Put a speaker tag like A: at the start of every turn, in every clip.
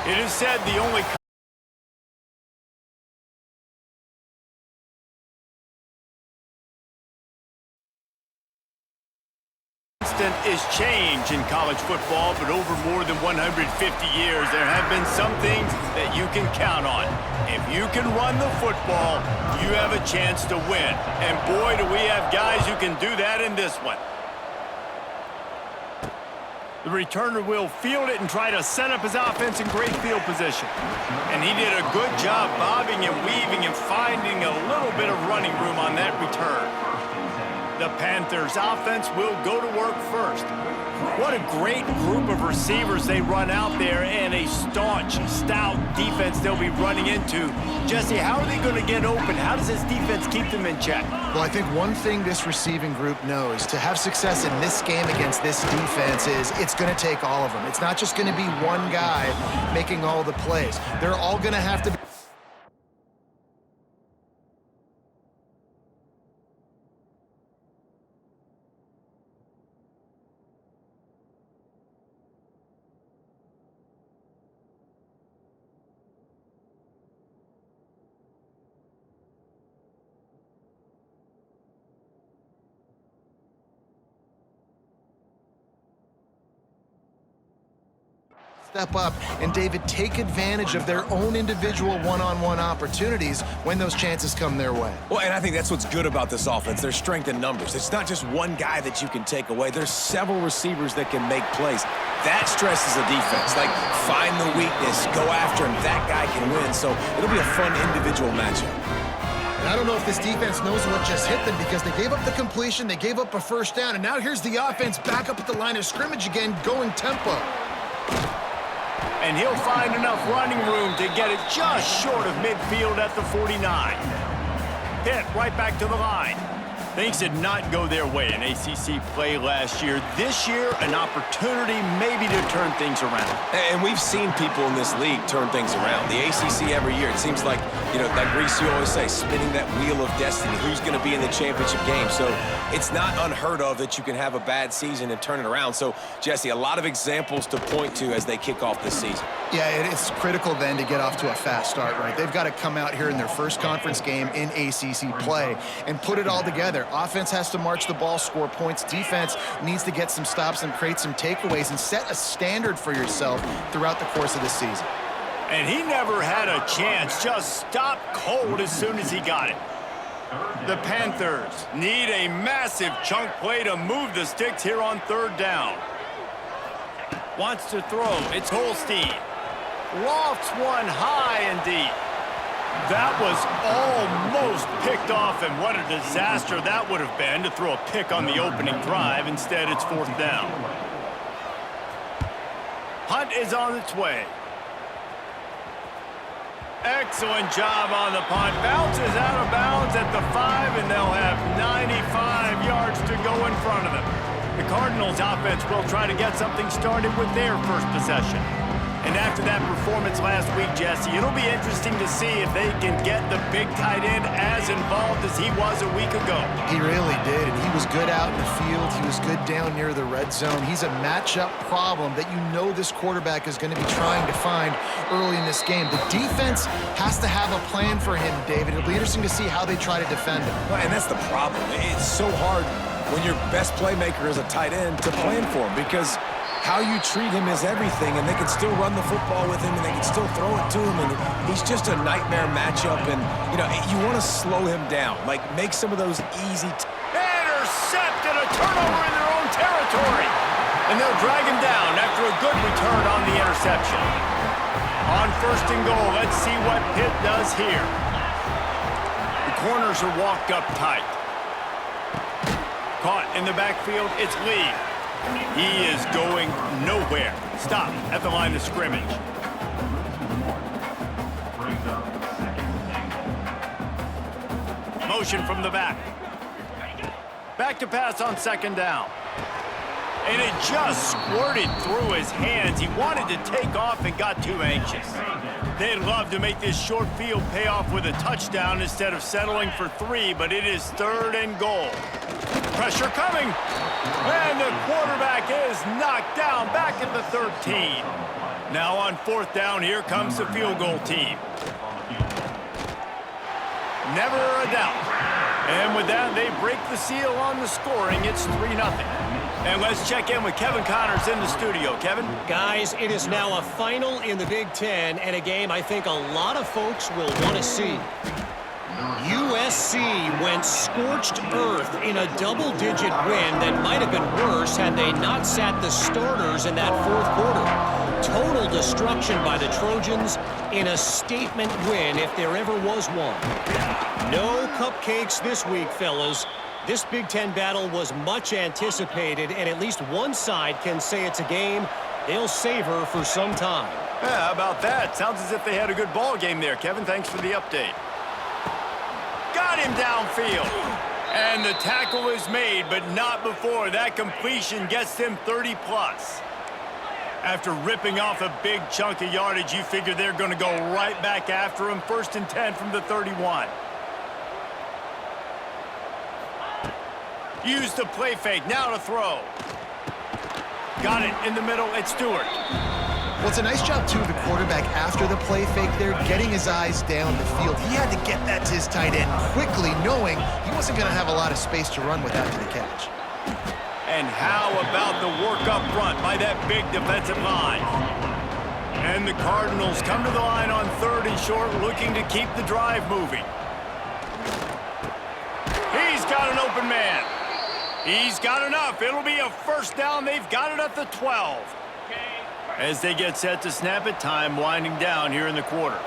A: It is said the only constant is change in college football, but over more than 150 years, there have been some things that you can count on. If you can run the football, you have a chance to win. And boy, do we have guys who can do that in this one. The returner will field it and try to set up his offense in great field position. And he did a good job bobbing and weaving and finding a little bit of running room on that return. The Panthers' offense will go to work first. What a great group of receivers they run out there, and a staunch, stout defense they'll be running into. Jesse, how are they going to get open? How does this defense keep them in check?
B: Well, I think one thing this receiving group knows, to have success in this game against this defense, is it's going to take all of them. It's not just going to be one guy making all the plays. They're all going to have to be step up and, David, take advantage of their own individual one-on-one opportunities when those chances come their way.
C: Well, and I think that's what's good about this offense, their strength in numbers. It's not just one guy that you can take away. There's several receivers that can make plays. That stresses the defense. Like, find the weakness, go after him. That guy can win. So it'll be a fun individual matchup.
B: And I don't know if this defense knows what just hit them, because they gave up the completion, they gave up a first down, and now here's the offense back up at the line of scrimmage again, going tempo.
A: And he'll find enough running room to get it just short of midfield at the 49. Hit right back to the line. Things did not go their way in ACC play last year. This year, an opportunity maybe to turn things around.
C: And we've seen people in this league turn things around. The ACC every year, it seems like, like Reese, you always say, spinning that wheel of destiny. Who's going to be in the championship game? So it's not unheard of that you can have a bad season and turn it around. So, Jesse, a lot of examples to point to as they kick off this season.
B: Yeah, it's critical then to get off to a fast start, right? They've got to come out here in their first conference game in ACC play and put it all together. Offense has to march the ball, score points. Defense needs to get some stops and create some takeaways and set a standard for yourself throughout the course of the season.
A: And he never had a chance, just stopped cold as soon as he got it. The Panthers need a massive chunk play to move the sticks here on third down. Wants to throw, it's Holstein. Lofts one high and deep. That was almost picked off, and what a disaster that would have been to throw a pick on the opening drive. Instead, it's fourth down. Hunt is on its way. Excellent job on the punt. Bounces out of bounds at the 5, and they'll have 95 yards to go in front of them. The Cardinals' offense will try to get something started with their first possession. And after that performance last week, Jesse, it'll be interesting to see if they can get the big tight end as involved as he was a week ago.
B: He really did, and he was good out in the field. He was good down near the red zone. He's a matchup problem that this quarterback is going to be trying to find early in this game. The defense has to have a plan for him, David. It'll be interesting to see how they try to defend him.
C: Well, and that's the problem. It's so hard when your best playmaker is a tight end to plan for him, because how you treat him is everything, and they can still run the football with him, and they can still throw it to him, and he's just a nightmare matchup, and, you want to slow him down. Like, make some of those easy...
A: Intercepted, a turnover in their own territory. And they'll drag him down after a good return on the interception. On first and goal, let's see what Pitt does here. The corners are walked up tight. Caught in the backfield, it's Lee. He is going nowhere. Stop at the line of scrimmage. Motion from the back. Back to pass on second down. And it just squirted through his hands. He wanted to take off and got too anxious. They'd love to make this short field pay off with a touchdown instead of settling for 3, but it is third and goal. Pressure coming. And the quarterback is knocked down down, back at the 13. Now on 4th down, here comes the field goal team. Never a doubt. And with that, they break the seal on the scoring. It's 3-0. And let's check in with Kevin Connors in the studio. Kevin?
D: Guys, it is now a final in the Big Ten and a game I think a lot of folks will want to see. USC went scorched earth in a double-digit win that might have been worse had they not sat the starters in that 4th quarter. Total destruction by the Trojans in a statement win if there ever was one. No cupcakes this week, fellas. This Big Ten battle was much anticipated, and at least one side can say it's a game they'll savor for some time.
A: Yeah, how about that? Sounds as if they had a good ball game there, Kevin. Thanks for the update. Got him downfield. And the tackle is made, but not before that completion gets them 30-plus. After ripping off a big chunk of yardage, you figure they're going to go right back after him. 1st and 10 from the 31. Use the play fake. Now to throw. Got it in the middle. It's Stewart.
B: Well, it's a nice job, too, of the quarterback after the play fake there, getting his eyes down the field. He had to get that to his tight end quickly, knowing he wasn't going to have a lot of space to run with after the catch.
A: And how about the work up front by that big defensive line? And the Cardinals come to the line on 3rd and short, looking to keep the drive moving. He's got an open man. He's got enough. It'll be a 1st down. They've got it at the 12. As they get set to snap it, time winding down here in the quarter.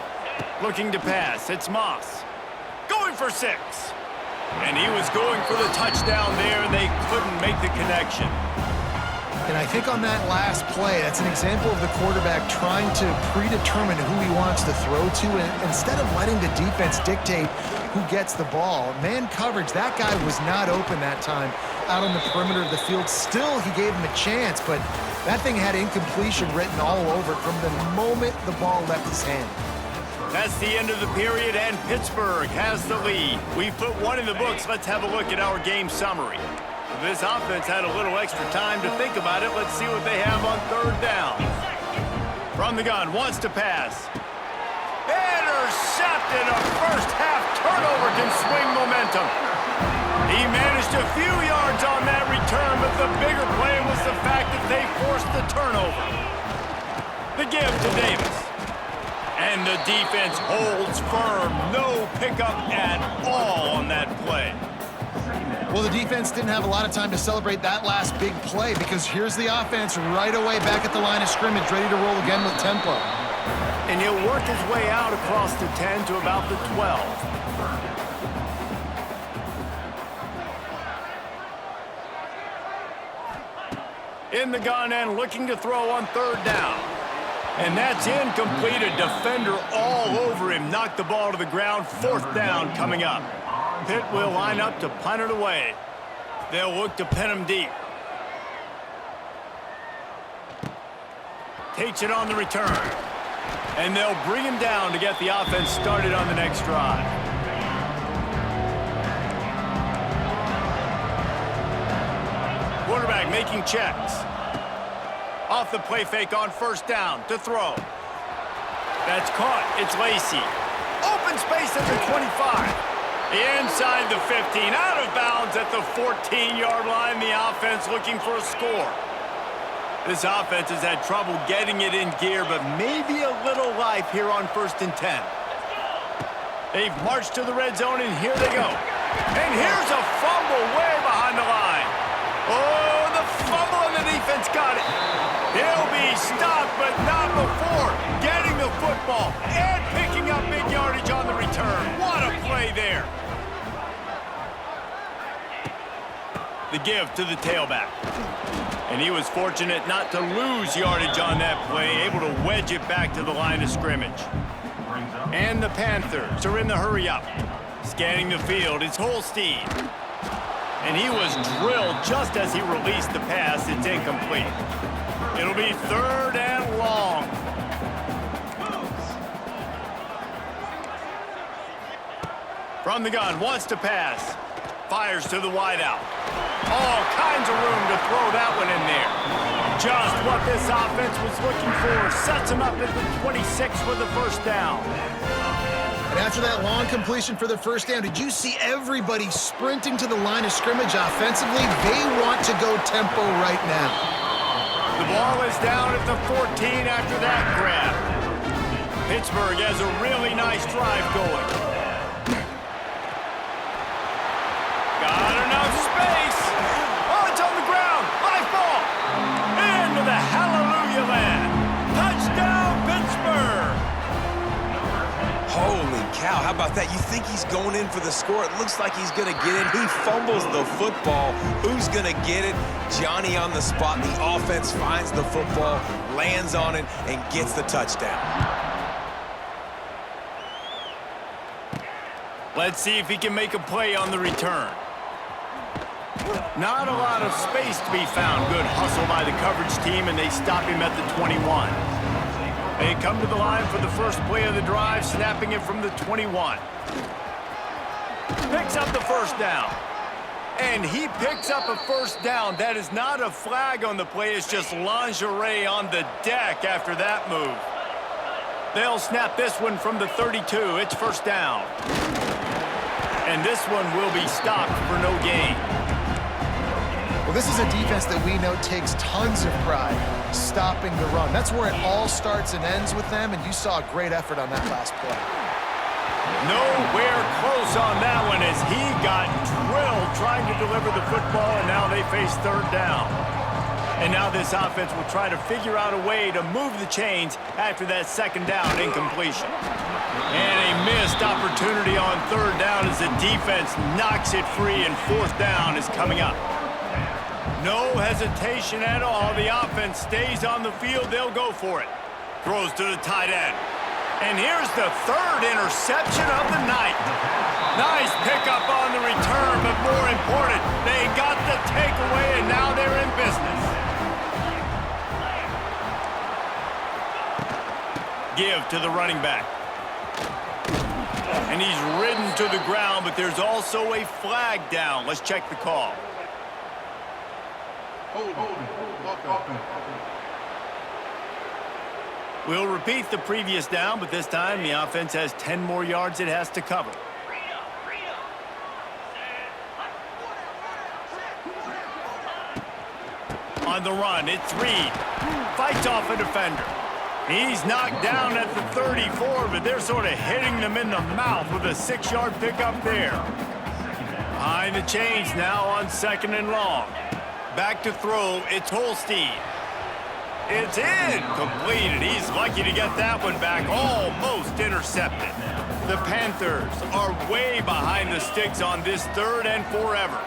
A: Looking to pass. It's Moss. Going for 6. And he was going for the touchdown there, and they couldn't make the connection.
B: And I think on that last play, that's an example of the quarterback trying to predetermine who he wants to throw to, and instead of letting the defense dictate who gets the ball. Man coverage, that guy was not open that time out on the perimeter of the field. Still, he gave him a chance, but that thing had incompletion written all over it from the moment the ball left his hand.
A: That's the end of the period, and Pittsburgh has the lead. We've put one in the books. Let's have a look at our game summary. This offense had a little extra time to think about it. Let's see what they have on 3rd down. From the gun, wants to pass. Intercepted. A first-half turnover can swing momentum. He managed a few yards on that return, but the bigger play was the fact that they forced the turnover. The give to Davis. And the defense holds firm. No pickup at all on that play.
B: Well, the defense didn't have a lot of time to celebrate that last big play because here's the offense right away back at the line of scrimmage, ready to roll again with tempo.
A: And he'll work his way out across the 10 to about the 12. In the gun and looking to throw on 3rd down. And that's incomplete. A defender all over him. Knocked the ball to the ground. 4th down coming up. Pitt will line up to punt it away. They'll look to pin him deep. Takes it on the return. And they'll bring him down to get the offense started on the next drive. Quarterback making checks. Off the play fake on 1st down to throw. That's caught. It's Lacey. Open space at the 25. Inside the 15. Out of bounds at the 14-yard line. The offense looking for a score. This offense has had trouble getting it in gear, but maybe a little life here on 1st and 10. They've marched to the red zone, and here they go. And here's a fumble way behind the line. Oh, the fumble, and the defense got it. He'll be stopped, but not before getting the football and picking up big yardage on the return. What a play there. The give to the tailback. And he was fortunate not to lose yardage on that play, able to wedge it back to the line of scrimmage. And the Panthers are in the hurry-up. Scanning the field, it's Holstein. And he was drilled just as he released the pass. It's incomplete. It'll be 3rd and long. From the gun, wants to pass. Fires to the wideout. All kinds of room to throw that one in there. Just what this offense was looking for. Sets him up at the 26 for the first down.
B: And after that long completion for the first down, did you see everybody sprinting to the line of scrimmage offensively? They want to go tempo right now.
A: The ball is down at the 14 after that grab. Pittsburgh has a really nice drive going. Got enough space. Oh, it's on the ground. Live ball. Into the hallelujah land. Touchdown, Pittsburgh.
C: Holy cow, how about that? You think he's going in for the score. It looks like he's going to get it. He fumbles the football. Who's going to get it? Johnny on the spot. The offense finds the football, lands on it, and gets the touchdown.
A: Let's see if he can make a play on the return. Not a lot of space to be found. Good hustle by the coverage team, and they stop him at the 21. They come to the line for the first play of the drive, snapping it from the 21. Picks up the first down. And he picks up a first down. That is not a flag on the play. It's just lingerie on the deck after that move. They'll snap this one from the 32. It's first down. And this one will be stopped for no gain.
B: Well, this is a defense that we know takes tons of pride stopping the run. That's where it all starts and ends with them, and you saw a great effort on that last play.
A: Nowhere close on that one as he got drilled trying to deliver the football, and now they face third down. And now this offense will try to figure out a way to move the chains after that second down incompletion. And a missed opportunity on third down as the defense knocks it free, and fourth down is coming up. No hesitation at all. The offense stays on the field. They'll go for it. Throws to the tight end. And here's the third interception of the night. Nice pickup on the return, but more important, they got the takeaway, and now they're in business. Give to the running back. And he's ridden to the ground, but there's also a flag down. Let's check the call. We'll repeat the previous down, but this time the offense has 10 more yards it has to cover. On the run, it's Reed. Fights off a defender. He's knocked down at the 34, but they're sort of hitting them in the mouth with a 6-yard pickup there. Behind the chains now on second and long. Back to throw, it's Holstein. It's in, completed. He's lucky to get that one back, almost intercepted. The Panthers are way behind the sticks on this third and forever.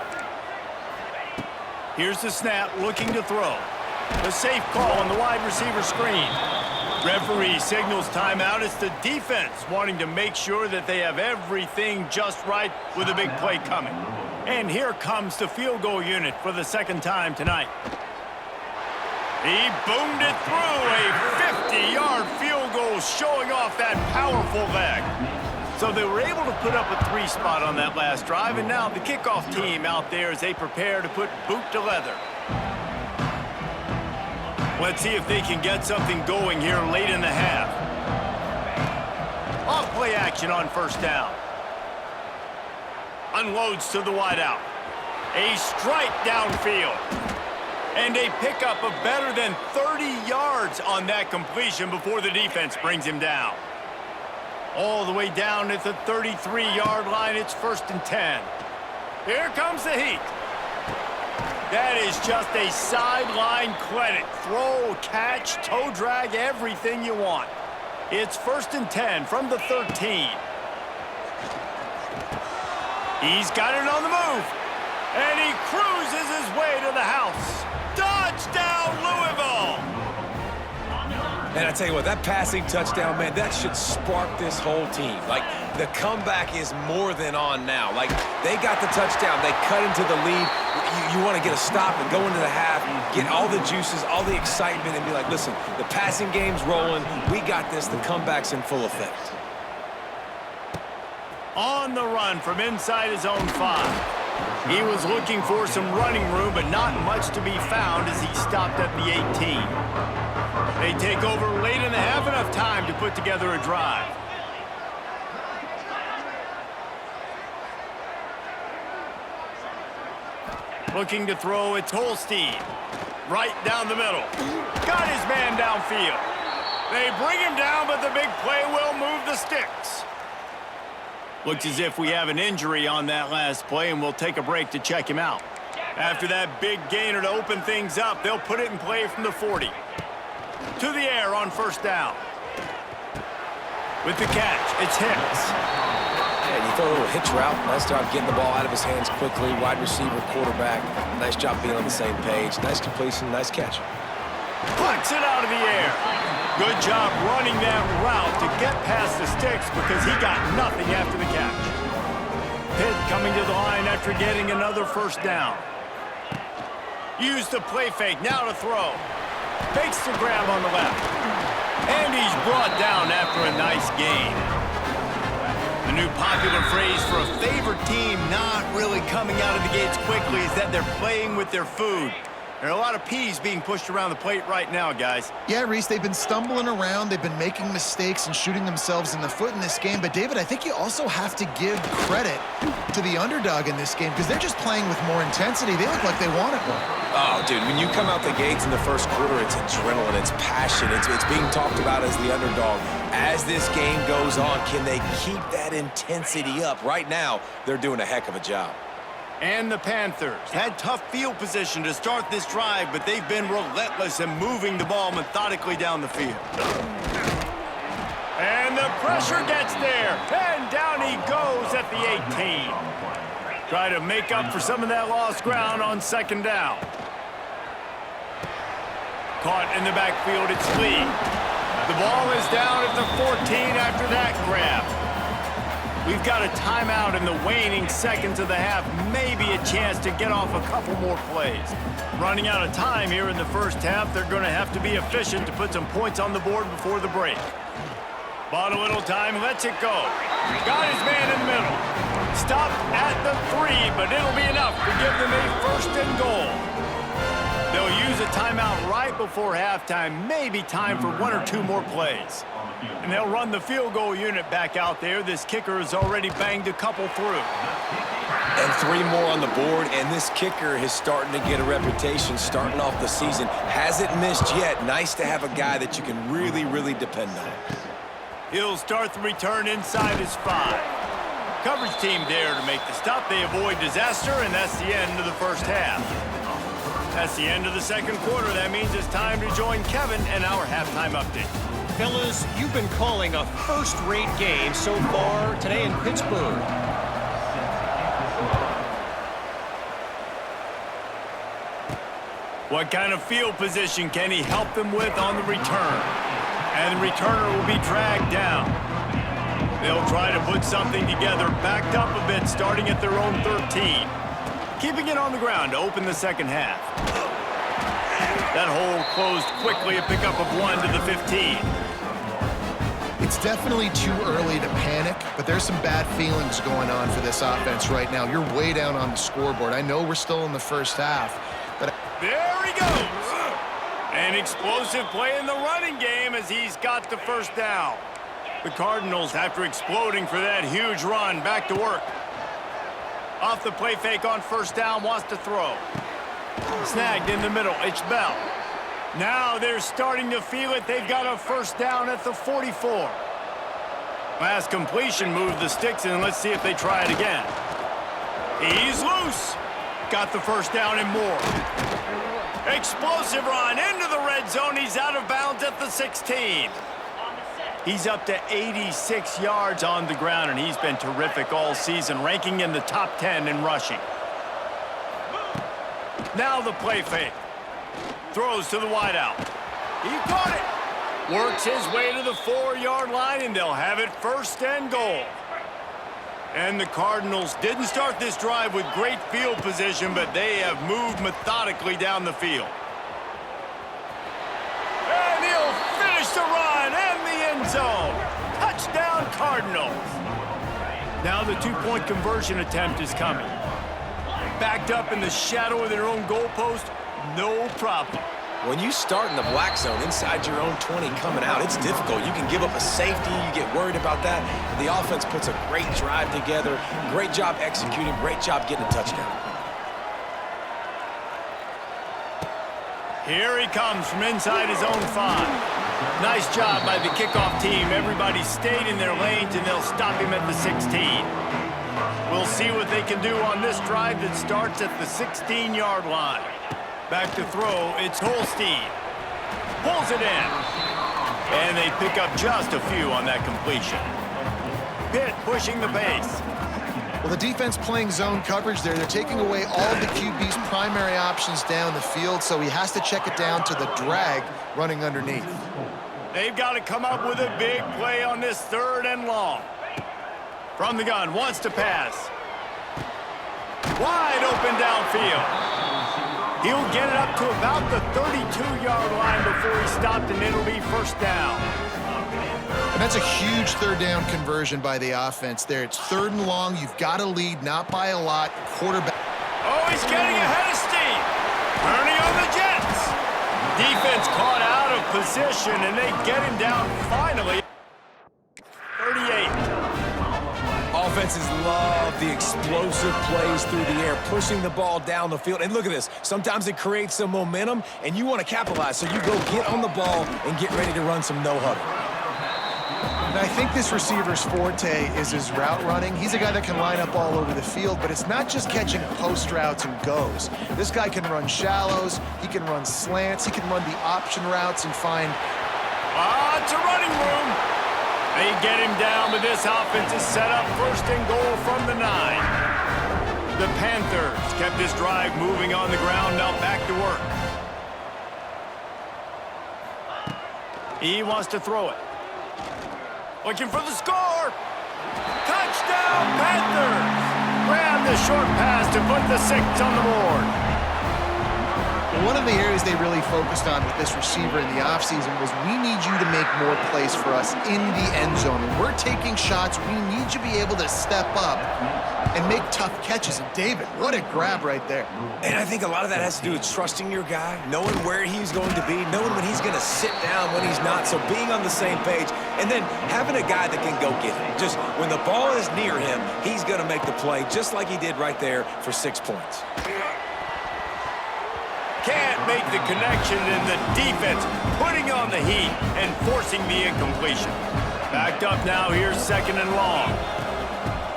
A: Here's the snap, looking to throw. A safe call on the wide receiver screen. Referee signals timeout. It's the defense wanting to make sure that they have everything just right with a big play coming. And here comes the field goal unit for the second time tonight. He boomed it through, a 50-yard field goal showing off that powerful leg. So they were able to put up a 3 spot on that last drive, and now the kickoff team out there as they prepare to put boot to leather. Let's see if they can get something going here late in the half. Off play action on first down. Unloads to the wideout. A strike downfield. And a pickup of better than 30 yards on that completion before the defense brings him down. All the way down at the 33-yard line, it's first and 10. Here comes the heat. That is just a sideline clinic. Throw, catch, toe drag, everything you want. It's first and 10 from the 13. He's got it on the move. And he cruises his way to the house. Touchdown, Louisville!
C: And I tell you what, that passing touchdown, man, that should spark this whole team. Like, the comeback is more than on now. Like, they got the touchdown. They cut into the lead. You want to get a stop and go into the half, get all the juices, all the excitement, and be like, listen, the passing game's rolling. We got this. The comeback's in full effect.
A: On the run from inside his own 5. He was looking for some running room, but not much to be found as he stopped at the 18. They take over late in the half, enough time to put together a drive. Looking to throw, it's Holstein. Right down the middle. Got his man downfield. They bring him down, but the big play will move the sticks. Looks as if we have an injury on that last play, and we'll take a break to check him out. After that big gainer to open things up, they'll put it in play from the 40. To the air on first down. With the catch, it's Hicks.
C: And you throw a little hitch route. Nice job getting the ball out of his hands quickly. Wide receiver, quarterback. Nice job being on the same page. Nice completion, nice catch.
A: Plucks it out of the air. Good job running that route to get past the sticks because he got nothing after the catch. Pitt coming to the line after getting another first down. Use the play fake, now to throw. Fakes the grab on the left. And he's brought down after a nice gain. The new popular phrase for a favored team not really coming out of the gates quickly is that they're playing with their food. There are a lot of peas being pushed around the plate right now, guys.
B: Yeah, Reese, they've been stumbling around. They've been making mistakes and shooting themselves in the foot in this game. But, David, I think you also have to give credit to the underdog in this game because they're just playing with more intensity. They look like they want it more.
C: Oh, dude, when you come out the gates in the first quarter, it's adrenaline, it's passion, it's being talked about as the underdog. As this game goes on, can they keep that intensity up? Right now, they're doing a heck of a job.
A: And the Panthers had tough field position to start this drive, but they've been relentless in moving the ball methodically down the field. And the pressure gets there, and down he goes at the 18. Try to make up for some of that lost ground on second down. Caught in the backfield, it's Lee. The ball is down at the 14 after that grab. We've got a timeout in the waning seconds of the half, maybe a chance to get off a couple more plays. Running out of time here in the first half, they're going to have to be efficient to put some points on the board before the break. Bought a little time, lets it go. Got his man in the middle. Stopped at the 3, but it'll be enough to give them a first and goal. They'll use a timeout right before halftime, maybe time for 1 or 2 more plays. And they'll run the field goal unit back out there. This kicker has already banged a couple through.
C: And 3 more on the board, and this kicker is starting to get a reputation starting off the season. Hasn't missed yet. Nice to have a guy that you can really, really depend on.
A: He'll start the return inside his 5. Coverage team there to make the stop. They avoid disaster, and that's the end of the first half. That's the end of the second quarter. That means it's time to join Kevin and our halftime update.
D: Fellas, you've been calling a first-rate game so far today in Pittsburgh.
A: What kind of field position can he help them with on the return? And the returner will be dragged down. They'll try to put something together, backed up a bit, starting at their own 13. Keeping it on the ground to open the second half. That hole closed quickly, a pickup of 1 to the 15.
B: It's definitely too early to panic, but there's some bad feelings going on for this offense right now. You're way down on the scoreboard. I know we're still in the first half, but...
A: There he goes! An explosive play in the running game as he's got the first down. The Cardinals, after exploding for that huge run, back to work. Off the play fake on first down, wants to throw. Snagged in the middle, it's Bell. Now they're starting to feel it. They've got a first down at the 44. Last completion moved the sticks, and let's see if they try it again. He's loose. Got the first down and more. Explosive run into the red zone. He's out of bounds at the 16. He's up to 86 yards on the ground, and he's been terrific all season, ranking in the top 10 in rushing. Now the play fake. Throws to the wideout. He caught it. Works his way to the 4-yard line, and they'll have it first and goal. And the Cardinals didn't start this drive with great field position, but they have moved methodically down the field. And he'll finish the run and the end zone. Touchdown, Cardinals. Now the 2-point conversion attempt is coming. backed up in the shadow of their own goalpost, no problem.
C: When you start in the black zone inside your own 20 coming out, it's difficult. You can give up a safety. You get worried about that. The offense puts a great drive together. Great job executing. Great job getting a touchdown.
A: Here he comes from inside his own 5. Nice job by the kickoff team. Everybody stayed in their lanes, and they'll stop him at the 16. We'll see what they can do on this drive that starts at the 16-yard line. Back to throw, it's Holstein. Pulls it in. And they pick up just a few on that completion. Pitt pushing the pace.
B: Well, the defense playing zone coverage there. They're taking away all the QB's primary options down the field, so he has to check it down to the drag running underneath.
A: They've got to come up with a big play on this 3rd and long. From the gun, wants to pass. Wide open downfield. He'll get it up to about the 32-yard line before he stopped, and it'll be 1st down.
B: And that's a huge 3rd down conversion by the offense there. It's 3rd and long. You've got to lead, not by a lot. Quarterback.
A: Oh, he's getting ahead of steam. Turning on the Jets. Defense caught out of position, and they get him down finally. 38.
C: Offenses love the explosive plays through the air, pushing the ball down the field. And look at this. Sometimes it creates some momentum, and you want to capitalize. So you go get on the ball and get ready to run some no-huddle.
B: And I think this receiver's forte is his route running. He's a guy that can line up all over the field, but it's not just catching post routes and goes. This guy can run shallows. He can run slants. He can run the option routes and find...
A: It's a running room. They get him down, but this offense is set up 1st and goal from the 9. The Panthers kept this drive moving on the ground, now back to work. He wants to throw it. Looking for the score. Touchdown, Panthers! Grab the short pass to put the 6 on the board.
B: One of the areas they really focused on with this receiver in the offseason was we need you to make more plays for us in the end zone. When we're taking shots, we need you to be able to step up and make tough catches. And David, what a grab right there.
C: And I think a lot of that has to do with trusting your guy, knowing where he's going to be, knowing when he's going to sit down, when he's not. So being on the same page, and then having a guy that can go get it. Just when the ball is near him, he's going to make the play, just like he did right there for 6 points.
A: Can't make the connection, and the defense putting on the heat and forcing the incompletion. Backed up now, here's 2nd and long.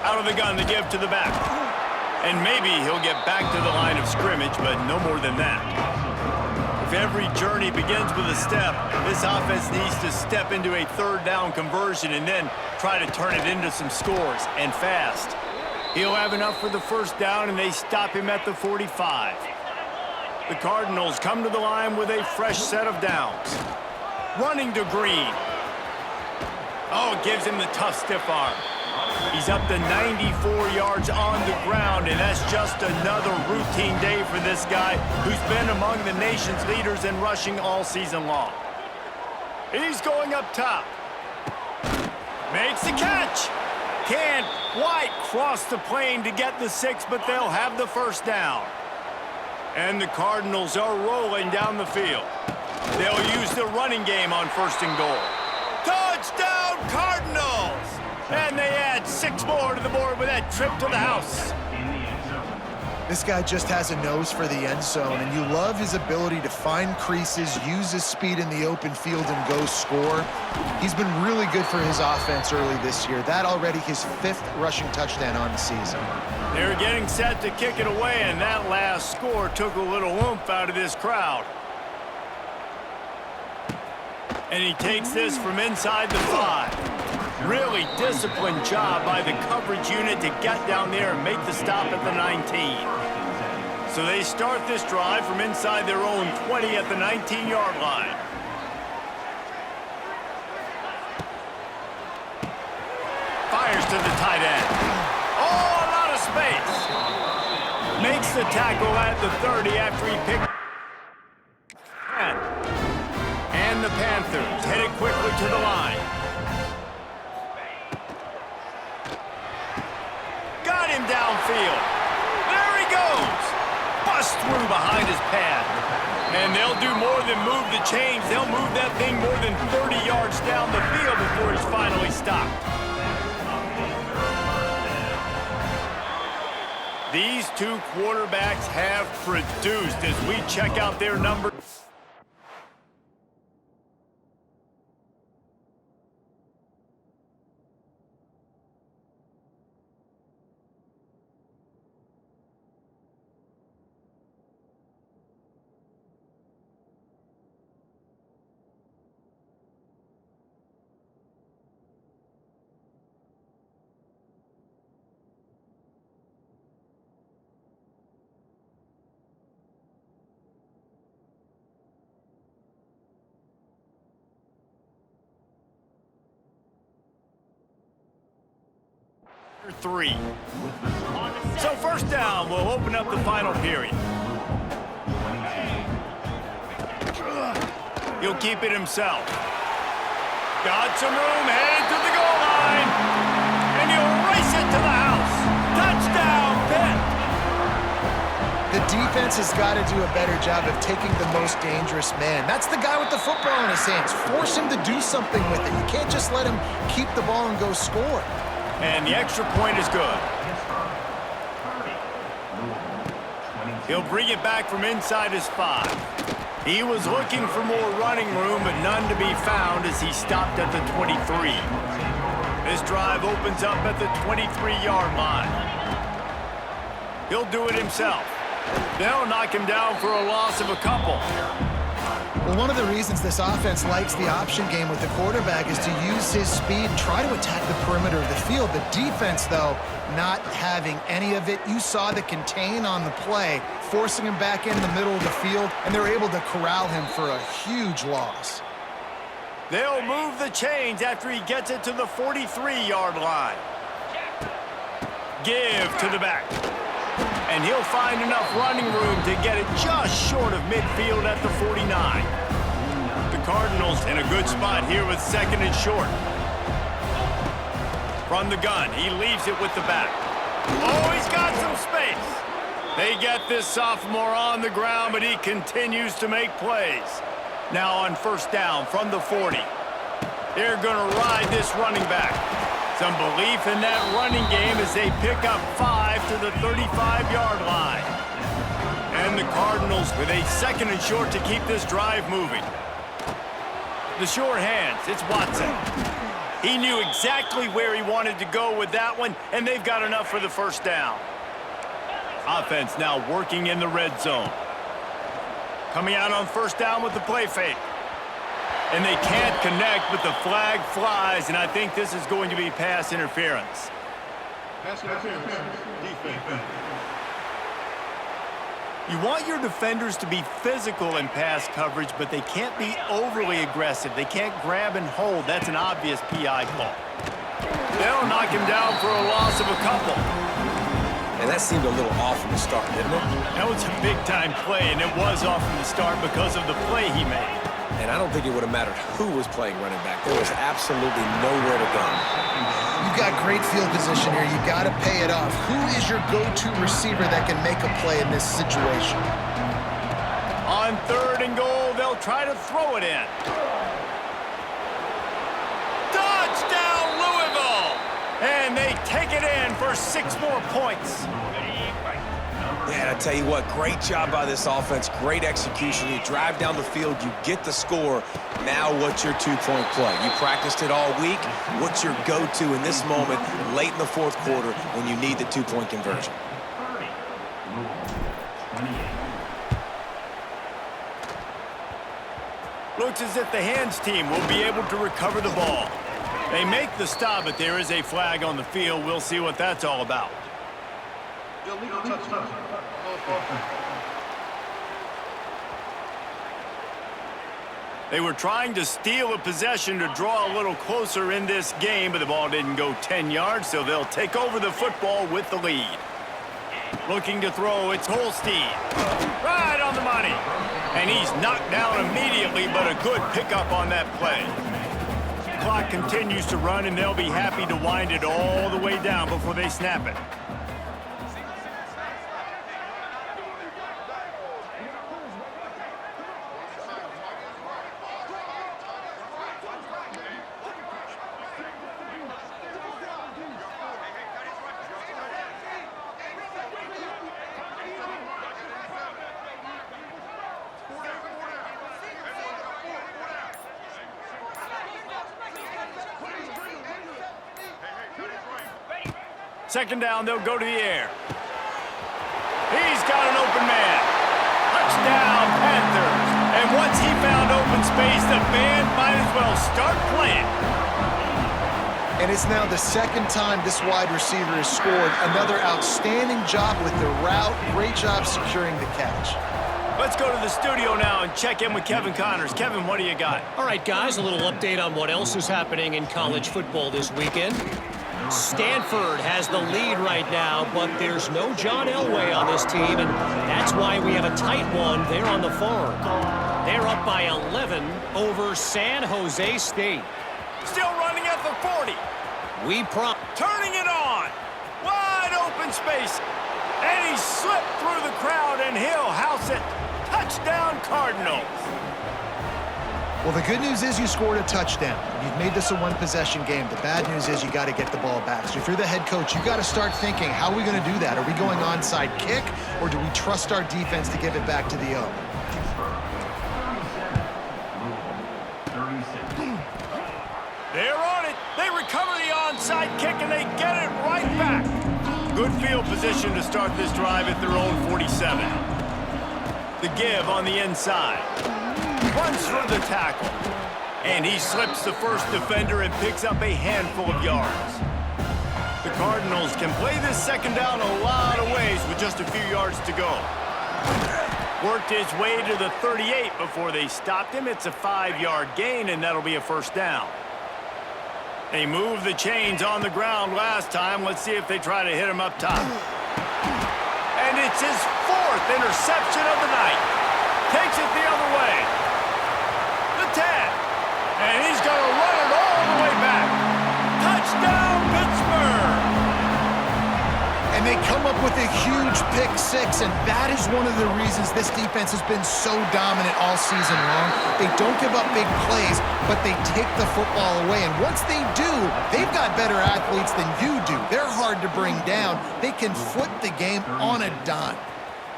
A: Out of the gun to give to the back. And maybe he'll get back to the line of scrimmage, but no more than that. If every journey begins with a step, this offense needs to step into a 3rd down conversion and then try to turn it into some scores, and fast. He'll have enough for the 1st down, and they stop him at the 45. The Cardinals come to the line with a fresh set of downs. Running to Green. Oh, gives him the tough stiff arm. He's up to 94 yards on the ground, and that's just another routine day for this guy who's been among the nation's leaders in rushing all season long. He's going up top. Makes the catch. Can't quite cross the plane to get the 6, but they'll have the 1st down. And the Cardinals are rolling down the field. They'll use the running game on 1st and goal. Touchdown, Cardinals! And they add 6 more to the board with that trip to the house.
B: This guy just has a nose for the end zone, and you love his ability to find creases, use his speed in the open field, and go score. He's been really good for his offense early this year. That already his 5th rushing touchdown on the season.
A: They're getting set to kick it away, and that last score took a little oomph out of this crowd. And he takes this from inside the 5. Really disciplined job by the coverage unit to get down there and make the stop at the 19. So they start this drive from inside their own 20 at the 19-yard line. Fires to the tight end. Oh, a lot of space. Makes the tackle at the 30 after he picked. And the Panthers headed quickly to the line. Got him downfield. There he goes. And they'll do more than move the chains. They'll move that thing more than 30 yards down the field before he's finally stopped. These two quarterbacks have produced as we check out their numbers. Three. So first down, we'll open up the final period. He'll keep it himself. Got some room, headed to the goal line. And he'll race it to the house. Touchdown, Pitt.
B: The defense has got to do a better job of taking the most dangerous man. That's the guy with the football in his hands. Force him to do something with it. You can't just let him keep the ball and go score.
A: And the extra point is good. He'll bring it back from inside his 5. He was looking for more running room, but none to be found as he stopped at the 23. This drive opens up at the 23-yard line. He'll do it himself. They'll knock him down for a loss of a couple.
B: Well, one of the reasons this offense likes the option game with the quarterback is to use his speed and try to attack the perimeter of the field. The defense, though, not having any of it. You saw the contain on the play, forcing him back in the middle of the field, and they're able to corral him for a huge loss.
A: They'll move the chains after he gets it to the 43-yard line. Give to the back. And he'll find enough running room to get it just short of midfield at the 49. The Cardinals in a good spot here with second and short. From the gun, he leaves it with the back. Oh, he's got some space. They get this sophomore on the ground, but he continues to make plays. Now on first down from the 40. They're going to ride this running back. Some belief in that running game as they pick up 5 to the 35-yard line. And the Cardinals with a second and short to keep this drive moving. The short hands, it's Watson. He knew exactly where he wanted to go with that one, and they've got enough for the first down. Offense now working in the red zone. Coming out on first down with the play fake. And they can't connect, but the flag flies, and I think this is going to be pass interference. You want your defenders to be physical in pass coverage, but they can't be overly aggressive. They can't grab and hold. That's an obvious PI call. They'll knock him down for a loss of a couple.
C: And that seemed a little off from the start, didn't it?
A: That was a big-time play, and it was off from the start because of the play he made.
C: And I don't think it would have mattered who was playing running back. There was absolutely nowhere to go.
B: You've got great field position here. You got to pay it off. Who is your go-to receiver that can make a play in this situation?
A: On third and goal, they'll try to throw it in. Touchdown, Louisville! And they take it in for 6 more points.
C: Yeah, I tell you what, great job by this offense, great execution. You drive down the field, you get the score. Now what's your two-point play? You practiced it all week. What's your go-to in this moment late in the fourth quarter when you need the two-point conversion?
A: Looks as if the hands team will be able to recover the ball. They make the stop, but there is a flag on the field. We'll see what that's all about.
E: Illegal touchdown.
A: They were trying to steal a possession to draw a little closer in this game, but the ball didn't go 10 yards, so they'll take over the football with the lead. Looking to throw, it's Holstein. Right on the money. And he's knocked down immediately, but a good pickup on that play. Clock continues to run, and they'll be happy to wind it all the way down before they snap it. Second down, they'll go to the air. He's got an open man. Touchdown, Panthers. And once he found open space, the band might as well start playing.
B: And it's now the second time this wide receiver has scored. Another outstanding job with the route. Great job securing the catch.
A: Let's go to the studio now and check in with Kevin Connors. Kevin, what do you got?
D: All right, guys, a little update on what else is happening in college football this weekend. Stanford has the lead right now, but there's no John Elway on this team, and that's why we have a tight one there on the farm. They're up by 11 over San Jose State.
A: Still running at the 40. Turning it on. Wide open space. And he slipped through the crowd, and he'll house it. Touchdown, Cardinals.
B: Well, the good news is you scored a touchdown. You've made this a one-possession game. The bad news is you got to get the ball back. So if you're the head coach, you got to start thinking, how are we going to do that? Are we going onside kick, or do we trust our defense to give it back to the O?
A: They're on it. They recover the onside kick, and they get it right back. Good field position to start this drive at their own 47. The give on the inside. Runs for the tackle. And he slips the first defender and picks up a handful of yards. The Cardinals can play this second down a lot of ways with just a few yards to go. Worked his way to the 38 before they stopped him. It's a 5-yard gain, and that'll be a first down. They moved the chains on the ground last time. Let's see if they try to hit him up top. And it's his 4th interception of the night. Takes it the other way. The 10. And he's going to run it all the way back. Touchdown, Pittsburgh.
B: And they come up with a huge pick six, and that is one of the reasons this defense has been so dominant all season long. They don't give up big plays, but they take the football away. And once they do, they've got better athletes than you do. They're hard to bring down. They can flip the game on a dime.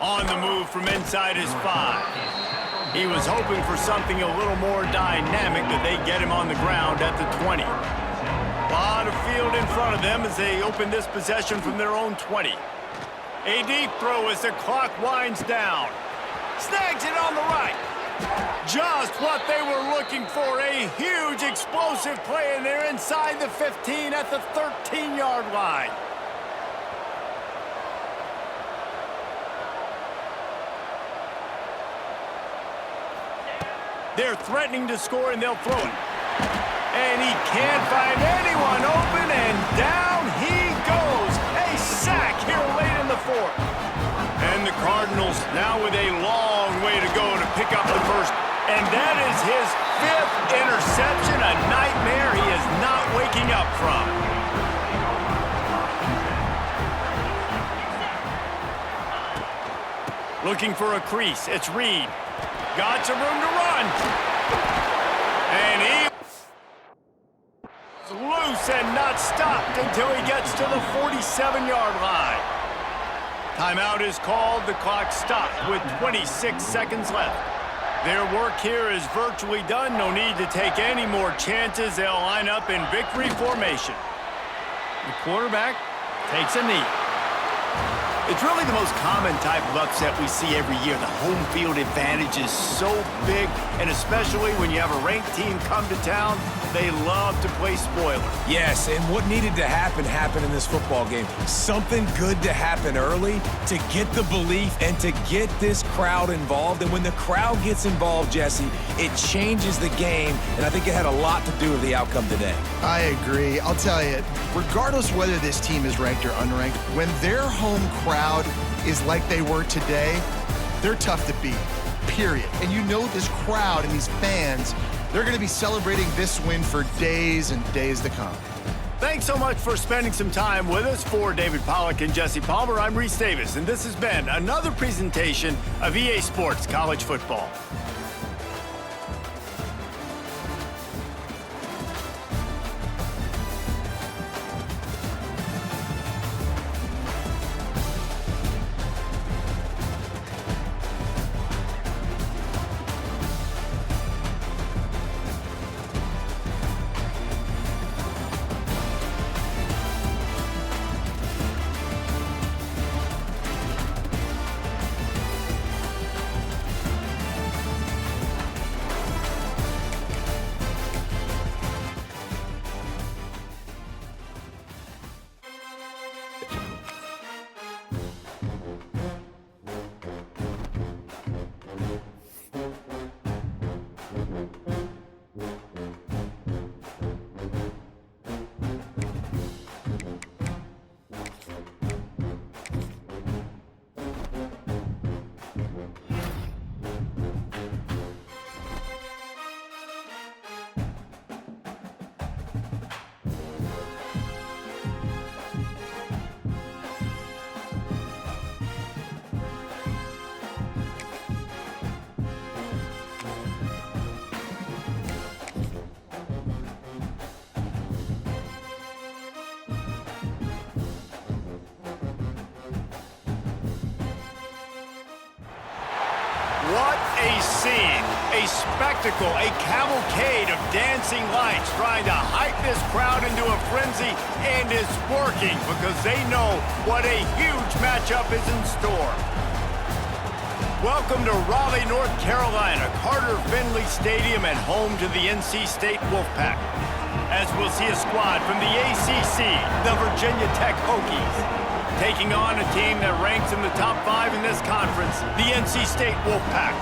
A: On the move from inside his 5. He was hoping for something a little more dynamic, that they get him on the ground at the 20. A lot of field in front of them as they open this possession from their own 20. A deep throw as the clock winds down. Snags it on the right. Just what they were looking for. A huge explosive play, and they're inside the 15 at the 13-yard line. They're threatening to score, and they'll throw it. And he can't find anyone open, and down he goes. A sack here late in the 4th. And the Cardinals now with a long way to go to pick up the first. And that is his 5th interception, a nightmare he is not waking up from. Looking for a crease. It's Reed. Got some room to run. And he is loose and not stopped until he gets to the 47-yard line. Timeout is called. The clock stopped with 26 seconds left. Their work here is virtually done. No need to take any more chances. They'll line up in victory formation. The quarterback takes a knee. It's really the most common type of upset we see every year. The home field advantage is so big, and especially when you have a ranked team come to town, they love to play spoiler.
C: Yes, and what needed to happen happened in this football game. Something good to happen early to get the belief and to get this crowd involved. And when the crowd gets involved, Jesse, it changes the game, and I think it had a lot to do with the outcome today.
B: I agree. I'll tell you, regardless whether this team is ranked or unranked, when their home crowd is like they were today, they're tough to beat, period. And you know this crowd and these fans, they're going to be celebrating this win for days and days to come.
A: Thanks so much for spending some time with us. For David Pollack and Jesse Palmer, I'm Reese Davis, and this has been another presentation of EA Sports College Football. What a scene, a spectacle, a cavalcade of dancing lights trying to hype this crowd into a frenzy, and it's working because they know what a huge matchup is in store. Welcome to Raleigh, North Carolina, Carter Finley Stadium, and home to the NC State Wolfpack. As we'll see a squad from the ACC, the Virginia Tech Hokies, taking on a team that ranks in the top 5 in this conference, the NC State Wolfpack.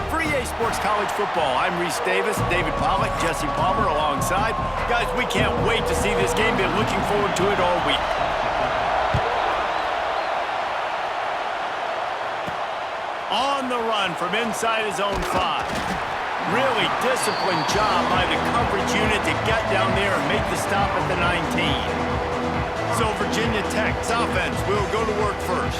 A: For EA Sports College Football, I'm Reese Davis, David Pollack, Jesse Palmer alongside. Guys, we can't wait to see this game. Been looking forward to it all week. On the run from inside his own 5. Really disciplined job by the coverage unit to get down there and make the stop at the 19. So Virginia Tech's offense will go to work first.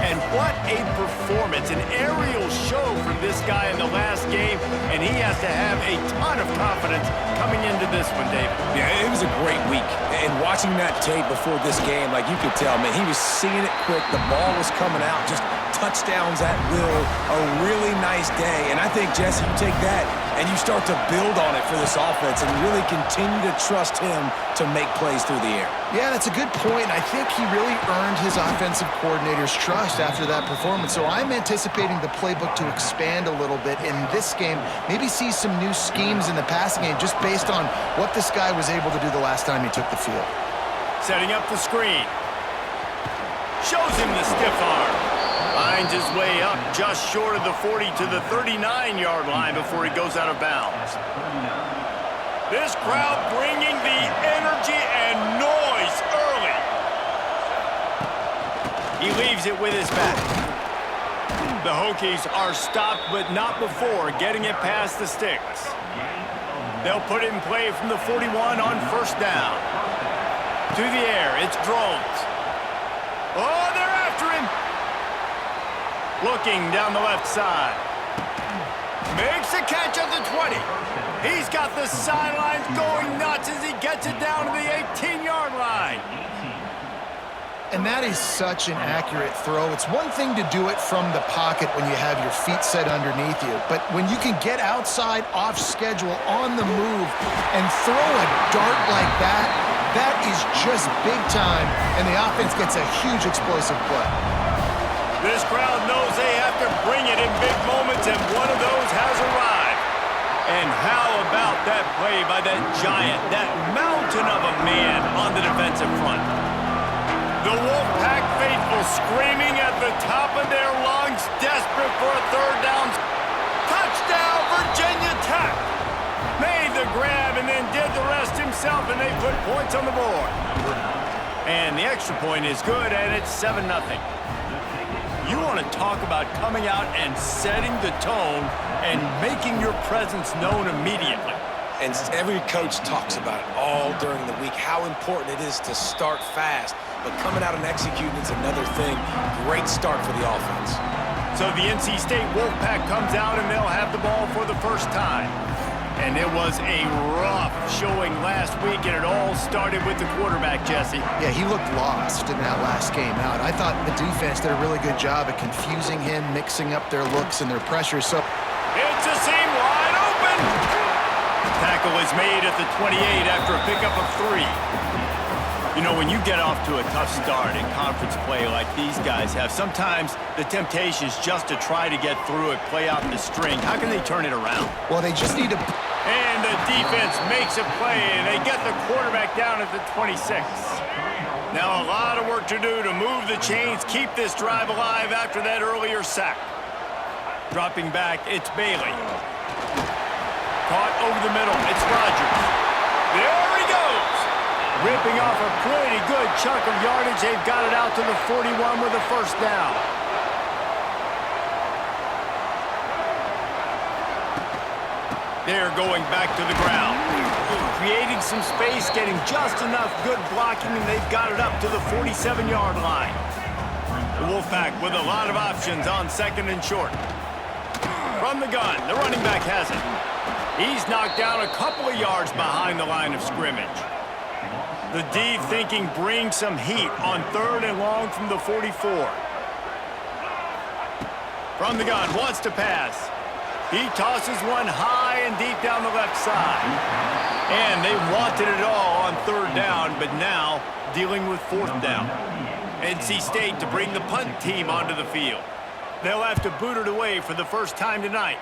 A: And what a performance, an aerial show from this guy in the last game, and he has to have a ton of confidence coming into this one, David.
C: Yeah, it was a great week. And watching that tape before this game, like you could tell, man, he was seeing it quick. The ball was coming out, just touchdowns at will. A really nice day. And I think, Jesse, you take that and you start to build on it for this offense and really continue to trust him to make plays through the air.
B: Yeah, that's a good point. I think he really earned his offensive coordinator's trust after that performance. So I'm anticipating the playbook to expand a little bit in this game, maybe see some new schemes in the passing game just based on what this guy was able to do the last time he took the field.
A: Setting up the screen. Shows him the stiff arm. Finds his way up just short of the 40 to the 39-yard line before he goes out of bounds. This crowd bringing the energy and noise early. He leaves it with his back. The Hokies are stopped, but not before getting it past the sticks. They'll put it in play from the 41 on first down. To the air, it's Drones. Oh, they're after him. Looking down the left side. Makes a catch at the 20. He's got the sidelines going nuts as he gets it down to the 18-yard line.
B: And that is such an accurate throw. It's one thing to do it from the pocket when you have your feet set underneath you, but when you can get outside, off schedule, on the move, and throw a dart like that, that is just big time, and the offense gets a huge explosive play.
A: This crowd knows they have to bring it in big moments, and one of those has arrived. And how about that play by that giant, that mountain of a man on the defensive front? The Wolfpack faithful screaming at the top of their lungs, desperate for a third down. Touchdown, Virginia Tech! Made the grab and then did the rest himself, and they put points on the board. And the extra point is good, and it's 7-0. You want to talk about coming out and setting the tone and making your presence known immediately.
C: And every coach talks about it all during the week, how important it is to start fast. But coming out and executing is another thing. Great start for the offense.
A: So the NC State Wolfpack comes out and they'll have the ball for the first time. And it was a rough showing last week, and it all started with the quarterback, Jesse.
B: Yeah, he looked lost in that last game out. I thought the defense did a really good job at confusing him, mixing up their looks and their pressure. So
A: it's a seam wide open. Tackle is made at the 28 after a pickup of 3. You know, when you get off to a tough start in conference play like these guys have, sometimes the temptation is just to try to get through it, play out the string. How can they turn it around?
B: Well, they just need to...
A: And the defense makes a play, and they get the quarterback down at the 26. Now a lot of work to do to move the chains, keep this drive alive after that earlier sack. Dropping back, it's Bailey. Caught over the middle. It's Rodgers. There he goes. Ripping off a pretty good chunk of yardage. They've got it out to the 41 with a first down. They're going back to the ground. Creating some space, getting just enough good blocking, and they've got it up to the 47-yard line. The Wolfpack with a lot of options on second and short. From the gun, the running back has it. He's knocked down a couple of yards behind the line of scrimmage. The D thinking bring some heat on third and long from the 44. From the gun, wants to pass. He tosses one high and deep down the left side. And they wanted it all on third down, but now dealing with fourth down. NC State to bring the punt team onto the field. They'll have to boot it away for the first time tonight.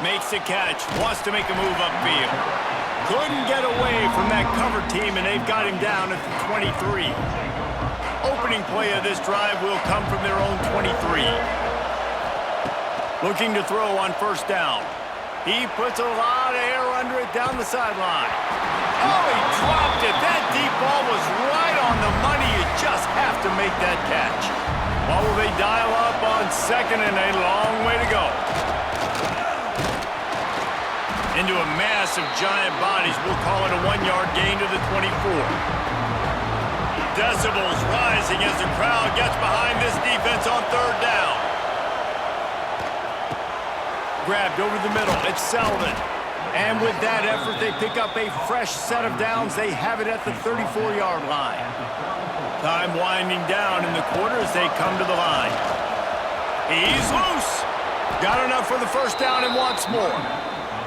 A: Makes the catch, wants to make a move upfield. Couldn't get away from that cover team, and they've got him down at the 23. Opening play of this drive will come from their own 23. Looking to throw on first down. He puts a lot of air under it down the sideline. Oh, he dropped it. That deep ball was right on the money. You just have to make that catch. What will they dial up on second and a long way to go? Into a mass of giant bodies. We'll call it a 1-yard gain to the 24. Decibels rising as the crowd gets behind this defense on third down. Grabbed over the middle. It's Sullivan. And with that effort, they pick up a fresh set of downs. They have it at the 34-yard line. Time winding down in the quarter as they come to the line. He's loose. Got enough for the first down and wants more.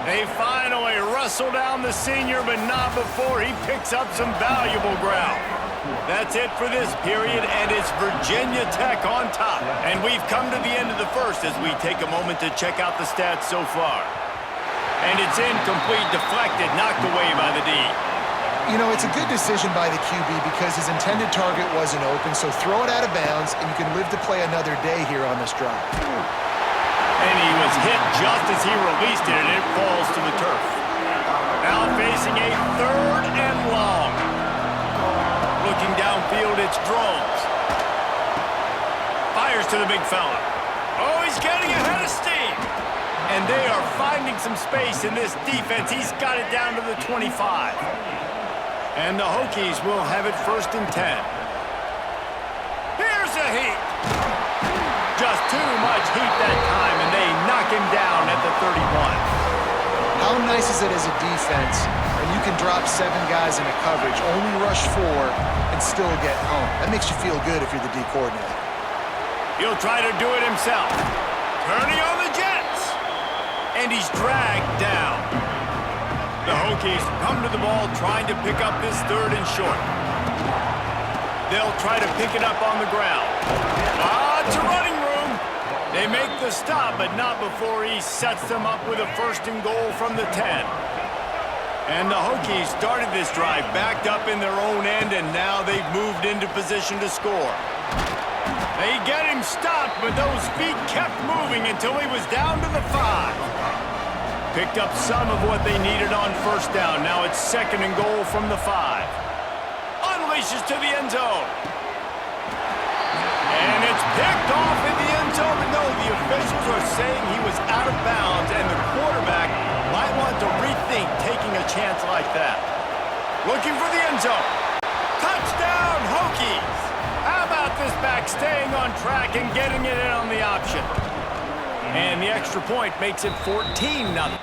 A: They finally wrestle down the senior, but not before he picks up some valuable ground. That's it for this period, and it's Virginia Tech on top. And we've come to the end of the first as we take a moment to check out the stats so far. And it's incomplete, deflected, knocked away by the D.
B: You know, it's a good decision by the QB because his intended target wasn't open, so throw it out of bounds, and you can live to play another day here on this drive.
A: And he was hit just as he released it, and it falls to the turf. Now facing a third and long. Looking downfield, it's Drones. Fires to the big fella. Oh, he's getting ahead of steam. And they are finding some space in this defense. He's got it down to the 25. And the Hokies will have it first and 10. Here's a heat. Just too much heat that time, and they knock him down at the 31.
B: How nice is it as a defense when you can drop 7 guys into coverage, only rush 4, and still get home? That makes you feel good if you're the D coordinator.
A: He'll try to do it himself. Turning on the Jets. And he's dragged down. The Hokies come to the ball trying to pick up this third and short. They'll try to pick it up on the ground. Lots of running room. They make the stop, but not before he sets them up with a first and goal from the 10. And the Hokies started this drive backed up in their own end, and now they've moved into position to score. They get him stopped, but those feet kept moving until he was down to the 5. Picked up some of what they needed on first down. Now it's second and goal from the 5. Unleashes to the end zone. And it's picked off in the end zone, but no, the officials are saying he was out of bounds, and the quarterback might want to rethink taking a chance like that. Looking for the end zone. Touchdown, Hokies! How about this back staying on track and getting it in on the option? And the extra point makes it 14-0.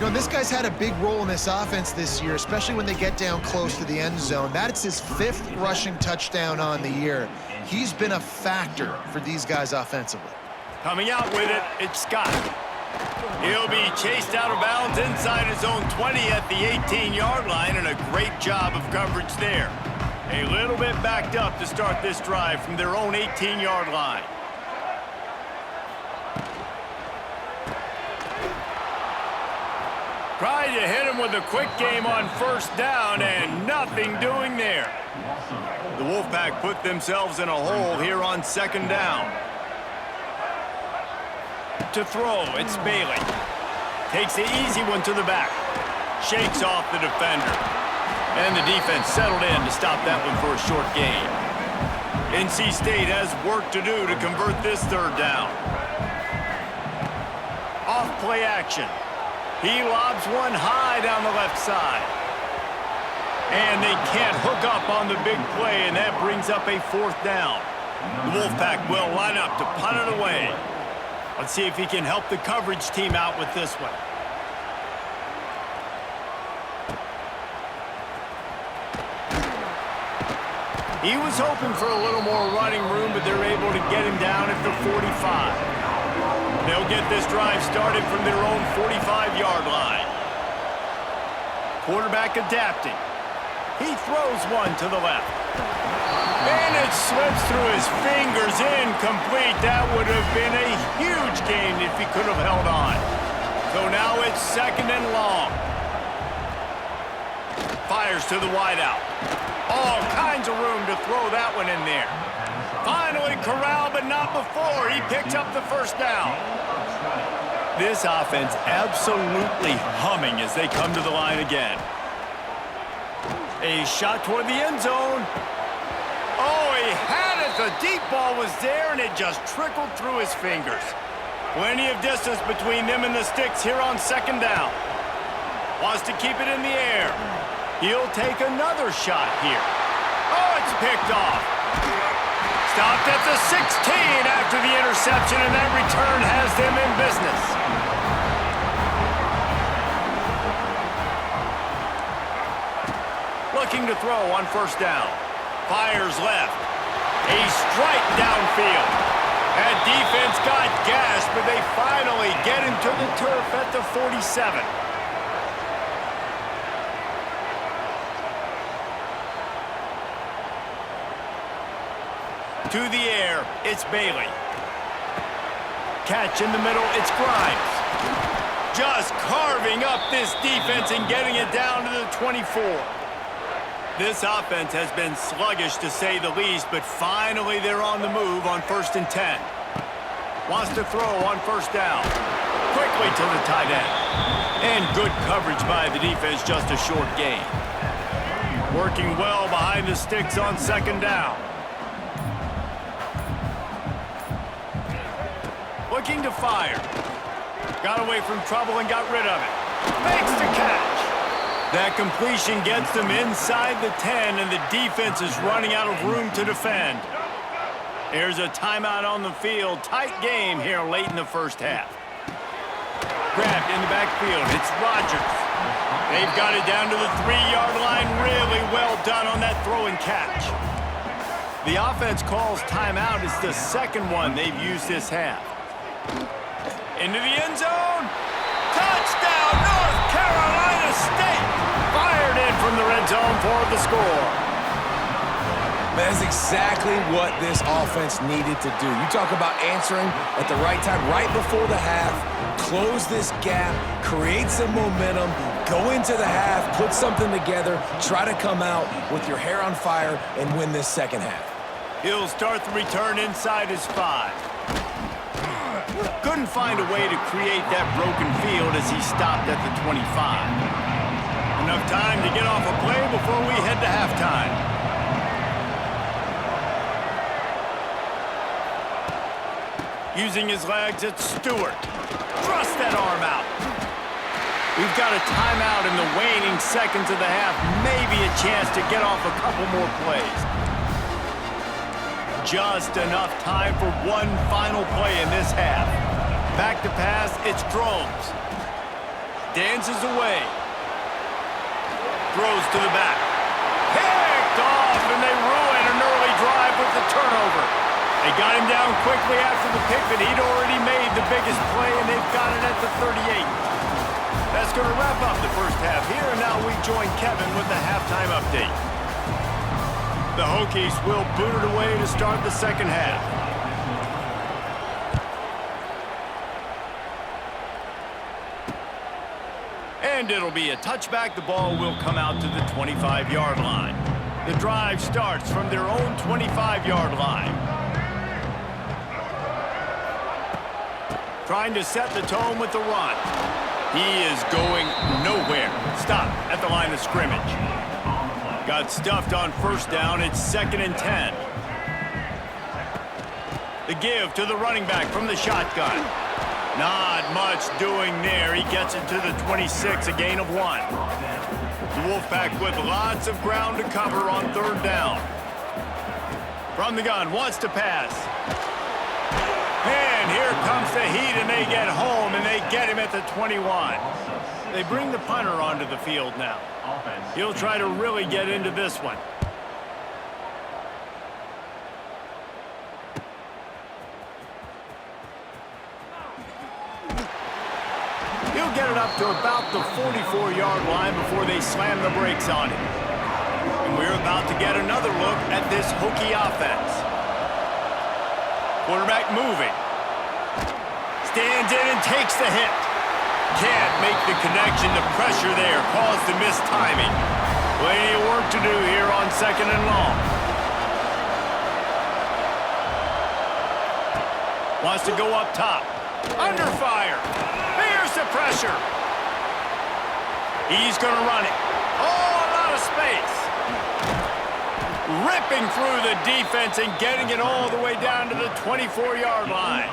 B: You know, this guy's had a big role in this offense this year, especially when they get down close to the end zone. That's his 5th rushing touchdown on the year. He's been a factor for these guys offensively.
A: Coming out with it, it's Scott. He'll be chased out of bounds inside his own 20 at the 18-yard line, and a great job of coverage there. A little bit backed up to start this drive from their own 18-yard line. Tried to hit him with a quick game on first down, and nothing doing there. The Wolfpack put themselves in a hole here on 2nd down. To throw, it's Bailey. Takes the easy one to the back. Shakes off the defender. And the defense settled in to stop that one for a short gain. NC State has work to do to convert this 3rd down. Off play action. He lobs one high down the left side. And they can't hook up on the big play, and that brings up a 4th down. The Wolfpack will line up to punt it away. Let's see if he can help the coverage team out with this one. He was hoping for a little more running room, but they're able to get him down at the 45. They'll get this drive started from their own 45-yard line. Quarterback adapting. He throws one to the left. And it slips through his fingers, incomplete. That would have been a huge gain if he could have held on. So now it's 2nd and long. Fires to the wideout. All kinds of room to throw that one in there. Finally corralled, but not before. He picks up the 1st down. This offense absolutely humming as they come to the line again. A shot toward the end zone. Oh, he had it. The deep ball was there, and it just trickled through his fingers. Plenty of distance between them and the sticks here on 2nd down. Wants to keep it in the air. He'll take another shot here. Oh, it's picked off. Stopped at the 16 after the interception, and that return has them in business. Looking to throw on 1st down. Fires left. A strike downfield. That defense got gashed, but they finally get him to the turf at the 47. To the air, it's Bailey. Catch in the middle, it's Grimes. Just carving up this defense and getting it down to the 24. This offense has been sluggish, to say the least, but finally they're on the move on 1st and 10. Wants to throw on 1st down. Quickly to the tight end. And good coverage by the defense, just a short gain. Working well behind the sticks on 2nd down. Looking to fire. Got away from trouble and got rid of it. Makes the catch. That completion gets them inside the 10, and the defense is running out of room to defend. There's a timeout on the field. Tight game here late in the 1st half. Grabbed in the backfield. It's Rodgers. They've got it down to the 3-yard line. Really well done on that throw and catch. The offense calls timeout. It's the 2nd one they've used this half. Into the end zone. Touchdown, North Carolina State. Fired in from the red zone for the score.
C: That's exactly what this offense needed to do. You talk about answering at the right time, right before the half, close this gap, create some momentum, go into the half, put something together, try to come out with your hair on fire and win this 2nd half.
A: He'll start the return inside his 5. Couldn't find a way to create that broken field as he stopped at the 25. Enough time to get off a play before we head to halftime. Using his legs, it's Stewart. Thrust that arm out. We've got a timeout in the waning seconds of the half. Maybe a chance to get off a couple more plays. Just enough time for one final play in this half. Back to pass, it's Drones. dances away. Throws to the back. Picked off, and they ruin an early drive with the turnover. They got him down quickly after the pick, but he'd already made the biggest play, and they've got it at the 38. That's going to wrap up the first half here, and now we join Kevin with the halftime update. The Hokies will boot it away to start the second half. And it'll be a touchback. The ball will come out to the 25-yard line. The drive starts from their own 25-yard line. Trying to set the tone with the run. He is going nowhere. Stop at the line of scrimmage. Got stuffed on first down. It's 2nd and 10. The give to the running back from the shotgun. Not much doing there. He gets it to the 26, a gain of 1. The Wolfpack with lots of ground to cover on 3rd down. From the gun, wants to pass. And here comes the heat, and they get home, and they get him at the 21. They bring the punter onto the field now. He'll try to really get into this one. He'll get it up to about the 44-yard line before they slam the brakes on him. And we're about to get another look at this Hokie offense. Quarterback moving. Stands in and takes the hit. Can't make the connection. The pressure there caused the missed timing. Plenty of work to do here on 2nd and long. Wants to go up top. Under fire. Here's the pressure. He's going to run it. Oh, a lot of space. Ripping through the defense and getting it all the way down to the 24-yard line.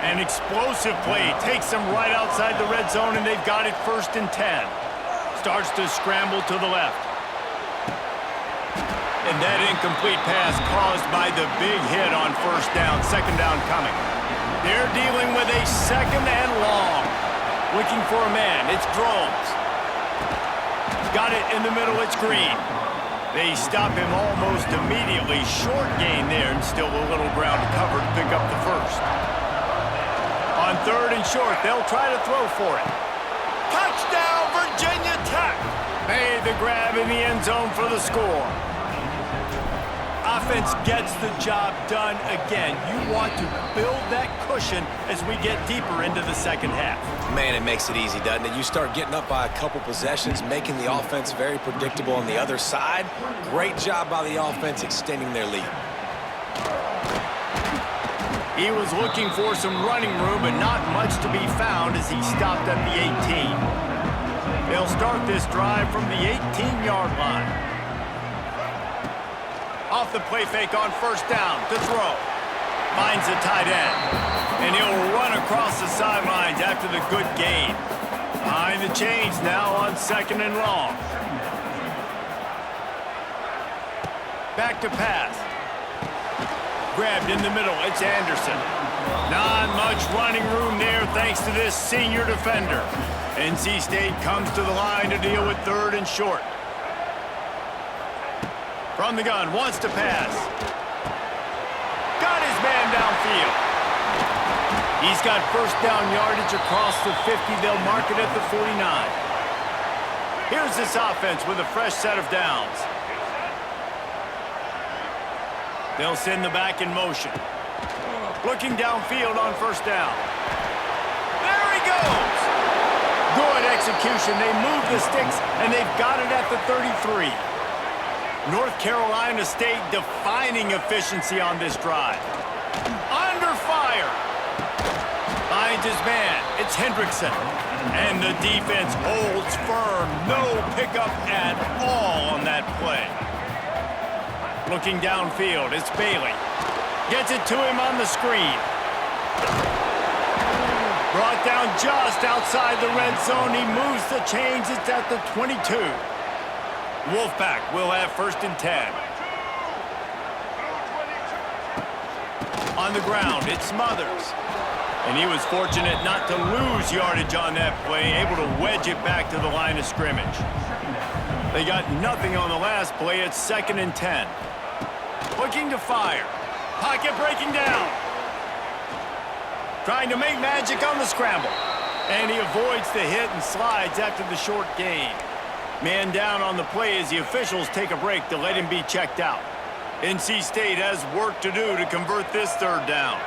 A: An explosive play takes them right outside the red zone, and they've got it 1st and 10. Starts to scramble to the left. And that incomplete pass caused by the big hit on 1st down, 2nd down coming. They're dealing with a 2nd and long. Looking for a man. It's Drones. Got it in the middle. It's Green. They stop him almost immediately. Short gain there, and still a little ground to cover to pick up the 1st. On 3rd and short, they'll try to throw for it. Touchdown, Virginia Tech! Made the grab in the end zone for the score. Offense gets the job done again. You want to build that cushion as we get deeper into the second half.
C: Man, it makes it easy, doesn't it? You start getting up by a couple possessions, making the offense very predictable on the other side. Great job by the offense extending their lead.
A: He was looking for some running room, but not much to be found as he stopped at the 18. They'll start this drive from the 18-yard line. Off the play fake on 1st down to throw. Finds the tight end. And he'll run across the sidelines after the good gain. Behind the chains now on 2nd and long. Back to pass. Grabbed in the middle. It's Anderson. Not much running room there thanks to this senior defender. NC State comes to the line to deal with 3rd and short. From the gun, wants to pass. Got his man downfield. He's got 1st down yardage across the 50. They'll mark it at the 49. Here's this offense with a fresh set of downs. They'll send the back in motion. Looking downfield on 1st down. There he goes! Good execution. They move the sticks, and they've got it at the 33. North Carolina State defining efficiency on this drive. Under fire. Finds his man. It's Hendrickson. And the defense holds firm. No pickup at all on that play. Looking downfield, it's Bailey. Gets it to him on the screen. Brought down just outside the red zone. He moves the chains. It's at the 22. Wolfpack will have 1st and 10. On the ground, it's Smothers. And he was fortunate not to lose yardage on that play, able to wedge it back to the line of scrimmage. They got nothing on the last play. It's 2nd and 10. Looking to fire. Pocket breaking down. Trying to make magic on the scramble. And he avoids the hit and slides after the short gain. Man down on the play as the officials take a break to let him be checked out. NC State has work to do to convert this 3rd down.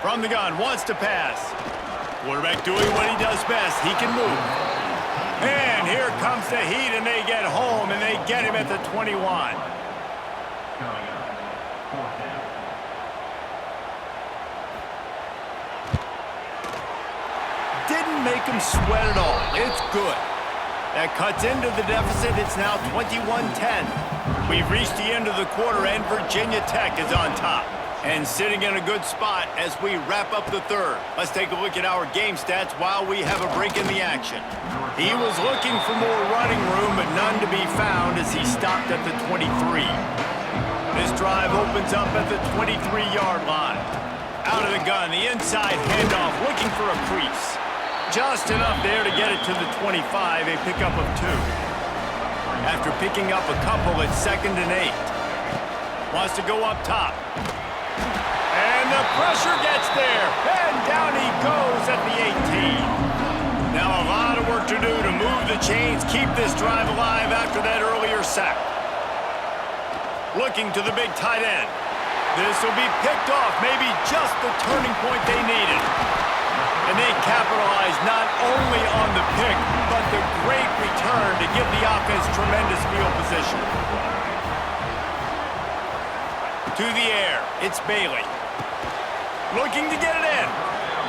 A: From the gun, wants to pass. Quarterback doing what he does best. He can move. And here comes the heat, and they get home, and they get him at the 21. Didn't make him sweat at all. It's good. That cuts into the deficit. It's now 21-10. We've reached the end of the quarter, and Virginia Tech is on top. And sitting in a good spot as we wrap up the 3rd. Let's take a look at our game stats while we have a break in the action. He was looking for more running room, but none to be found as he stopped at the 23. This drive opens up at the 23-yard line. Out of the gun, the inside handoff, looking for a crease. Just enough there to get it to the 25, a pickup of 2. After picking up a couple, it's 2nd and 8. Wants to go up top. And the pressure gets there. And down he goes at the 18. Now a lot of work to do to move the chains, keep this drive alive after that earlier sack. Looking to the big tight end. This will be picked off, maybe just the turning point they needed. And they capitalize not only on the pick, but the great return to give the offense tremendous field position. To the air, it's Bailey. Looking to get it in.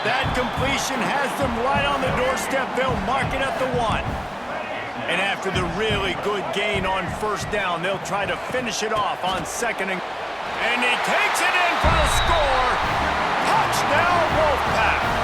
A: That completion has them right on the doorstep. They'll mark it at the 1. And after the really good gain on 1st down, they'll try to finish it off on 2nd and he takes it in for the score. Touchdown, Wolfpack.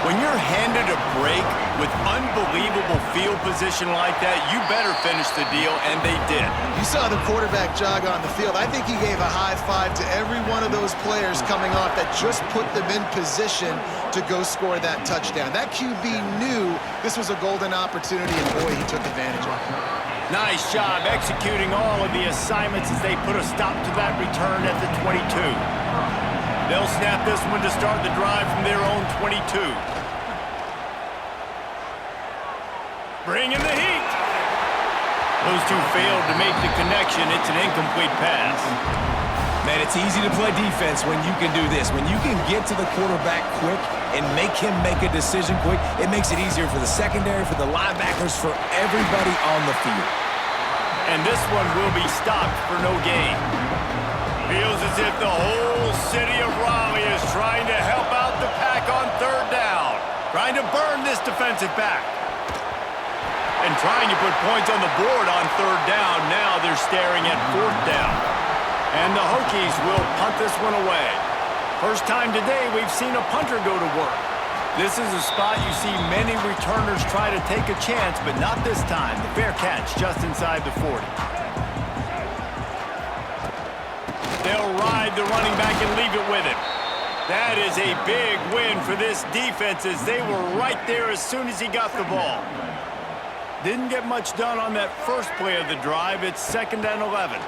A: When you're handed a break with unbelievable field position like that, you better finish the deal, and they did.
B: You saw the quarterback jog on the field. I think he gave a high five to every one of those players coming off that just put them in position to go score that touchdown. That QB knew this was a golden opportunity, and boy, he took advantage of it.
A: Nice job executing all of the assignments as they put a stop to that return at the 22. They'll snap this one to start the drive from their own 22. Bring in the heat. Those two failed to make the connection. It's an incomplete pass.
C: Man, it's easy to play defense when you can do this. When you can get to the quarterback quick and make him make a decision quick, it makes it easier for the secondary, for the linebackers, for everybody on the field.
A: And this one will be stopped for no gain. Feels as if the whole city of Raleigh is trying to help out the Pack on 3rd down. Trying to burn this defensive back. And trying to put points on the board on 3rd down. Now they're staring at 4th down. And the Hokies will punt this one away. First time today we've seen a punter go to work. This is a spot you see many returners try to take a chance, but not this time. The fair catch just inside the 40. They'll ride the running back and leave it with him. That is a big win for this defense as they were right there as soon as he got the ball. Didn't get much done on that first play of the drive. It's 2nd and 11.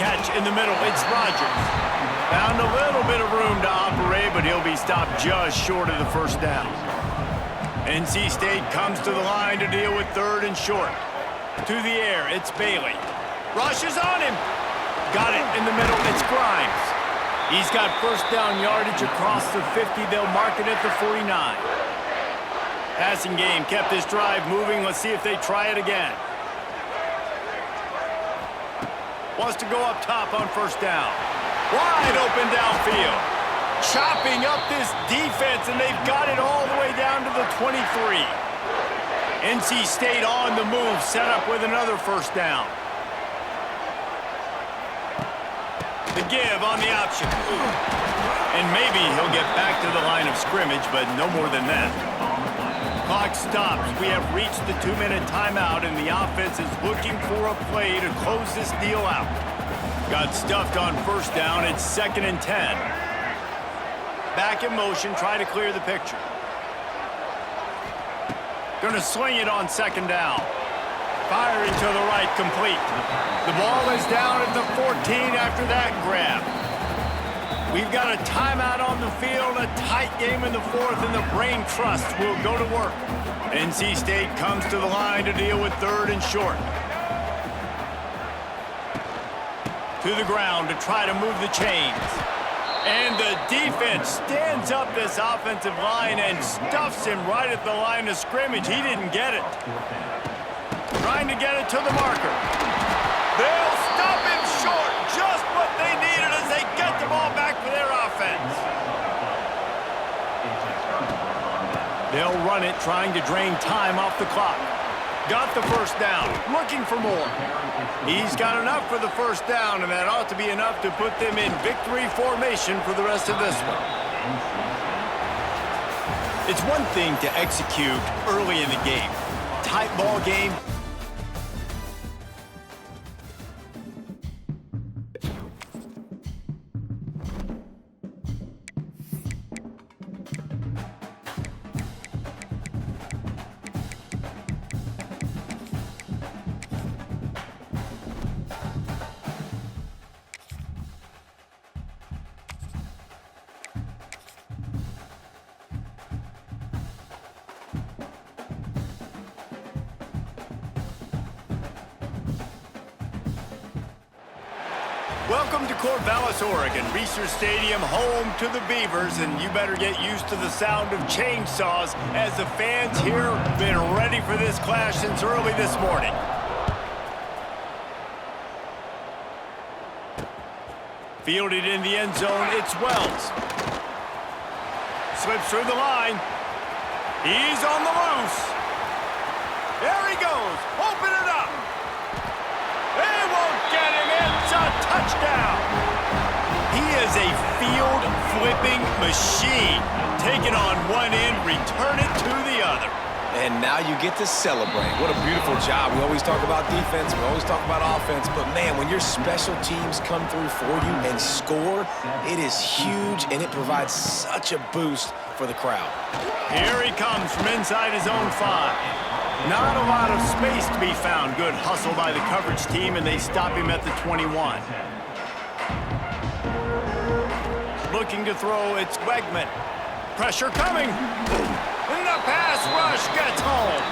A: Catch in the middle. It's Rogers. Found a little bit of room to operate, but he'll be stopped just short of the 1st down. NC State comes to the line to deal with 3rd and short. To the air, it's Bailey. Rushes on him. Got it in the middle. It's Grimes. He's got 1st down yardage across the 50. They'll mark it at the 49. Passing game kept this drive moving. Let's see if they try it again. Wants to go up top on 1st down. Wide open downfield. Chopping up this defense, and they've got it all the way down to the 23. NC State on the move, set up with another 1st down. The give on the option. And maybe he'll get back to the line of scrimmage, but no more than that. Clock stops. We have reached the 2-minute timeout, and the offense is looking for a play to close this deal out. Got stuffed on first down. It's 2nd and 10. Back in motion, try to clear the picture. Going to sling it on 2nd down. Firing to the right, complete. The ball is down at the 14 after that grab. We've got a timeout on the field, a tight game in the 4th, and the brain trust will go to work. NC State comes to the line to deal with 3rd and short. To the ground to try to move the chains. And the defense stands up this offensive line and stuffs him right at the line of scrimmage. He didn't get it. Trying to get it to the marker. They'll stop him short. Just what they needed as they get the ball back for their offense. They'll run it, trying to drain time off the clock. Got the first down, looking for more. He's got enough for the first down, and that ought to be enough to put them in victory formation for the rest of this one. It's one thing to execute early in the game. Tight ball game. Welcome to Corvallis, Oregon, Research Stadium, home to the Beavers, and you better get used to the sound of chainsaws as the fans here have been ready for this clash since early this morning. Fielded in the end zone, it's Wells. Slips through the line. He's on the loose. There he goes. Open it up. They won't get him. It's a touchdown. He is a field-flipping machine. Take it on one end, return it to the other.
C: And now you get to celebrate. What a beautiful job. We always talk about defense. We always talk about offense. But, man, when your special teams come through for you and score, it is huge, and it provides such a boost for the crowd.
A: Here he comes from inside his own 5. Not a lot of space to be found. Good hustle by the coverage team, and they stop him at the 21. Looking to throw, it's Wegman. Pressure coming. And the pass rush gets home.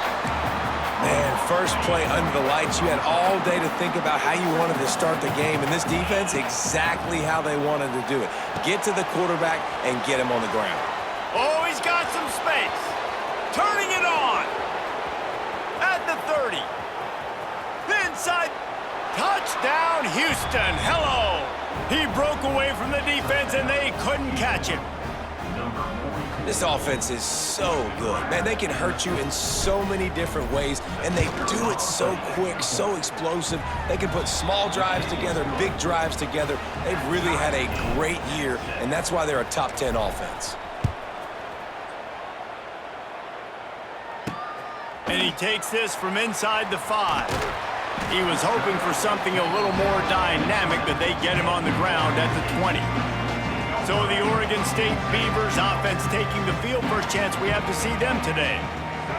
C: Man, first play under the lights. You had all day to think about how you wanted to start the game, and this defense, exactly how they wanted to do it. Get to the quarterback and get him on the ground.
A: Oh, he's got some space. Turning it on. At the 30. Inside. Touchdown, Houston. Hello. He broke away from the defense, and they couldn't catch him.
C: This offense is so good. Man, they can hurt you in so many different ways, and they do it so quick, so explosive. They can put small drives together, big drives together. They've really had a great year, and that's why they're a top 10 offense.
A: And he takes this from inside the 5. He was hoping for something a little more dynamic, but they get him on the ground at the 20. So the Oregon State Beavers offense taking the field. First chance we have to see them today.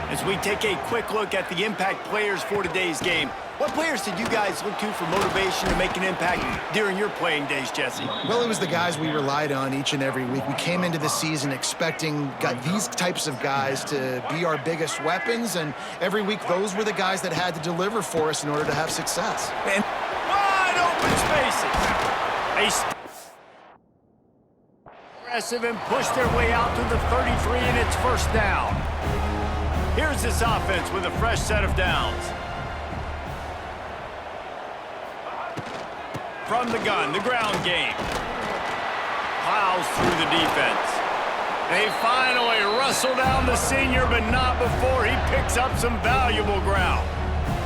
A: As we take a quick look at the impact players for today's game, what players did you guys look to for motivation to make an impact during your playing days, Jesse?
B: Well, it was the guys we relied on each and every week. We came into the season expecting these types of guys to be our biggest weapons, and every week those were the guys that had to deliver for us in order to have success.
A: And wide open spaces. Aggressive and push their way out to the 33, and it's first down. Here's this offense with a fresh set of downs. From the gun, the ground game. Plows through the defense. They finally wrestle down the senior, but not before he picks up some valuable ground.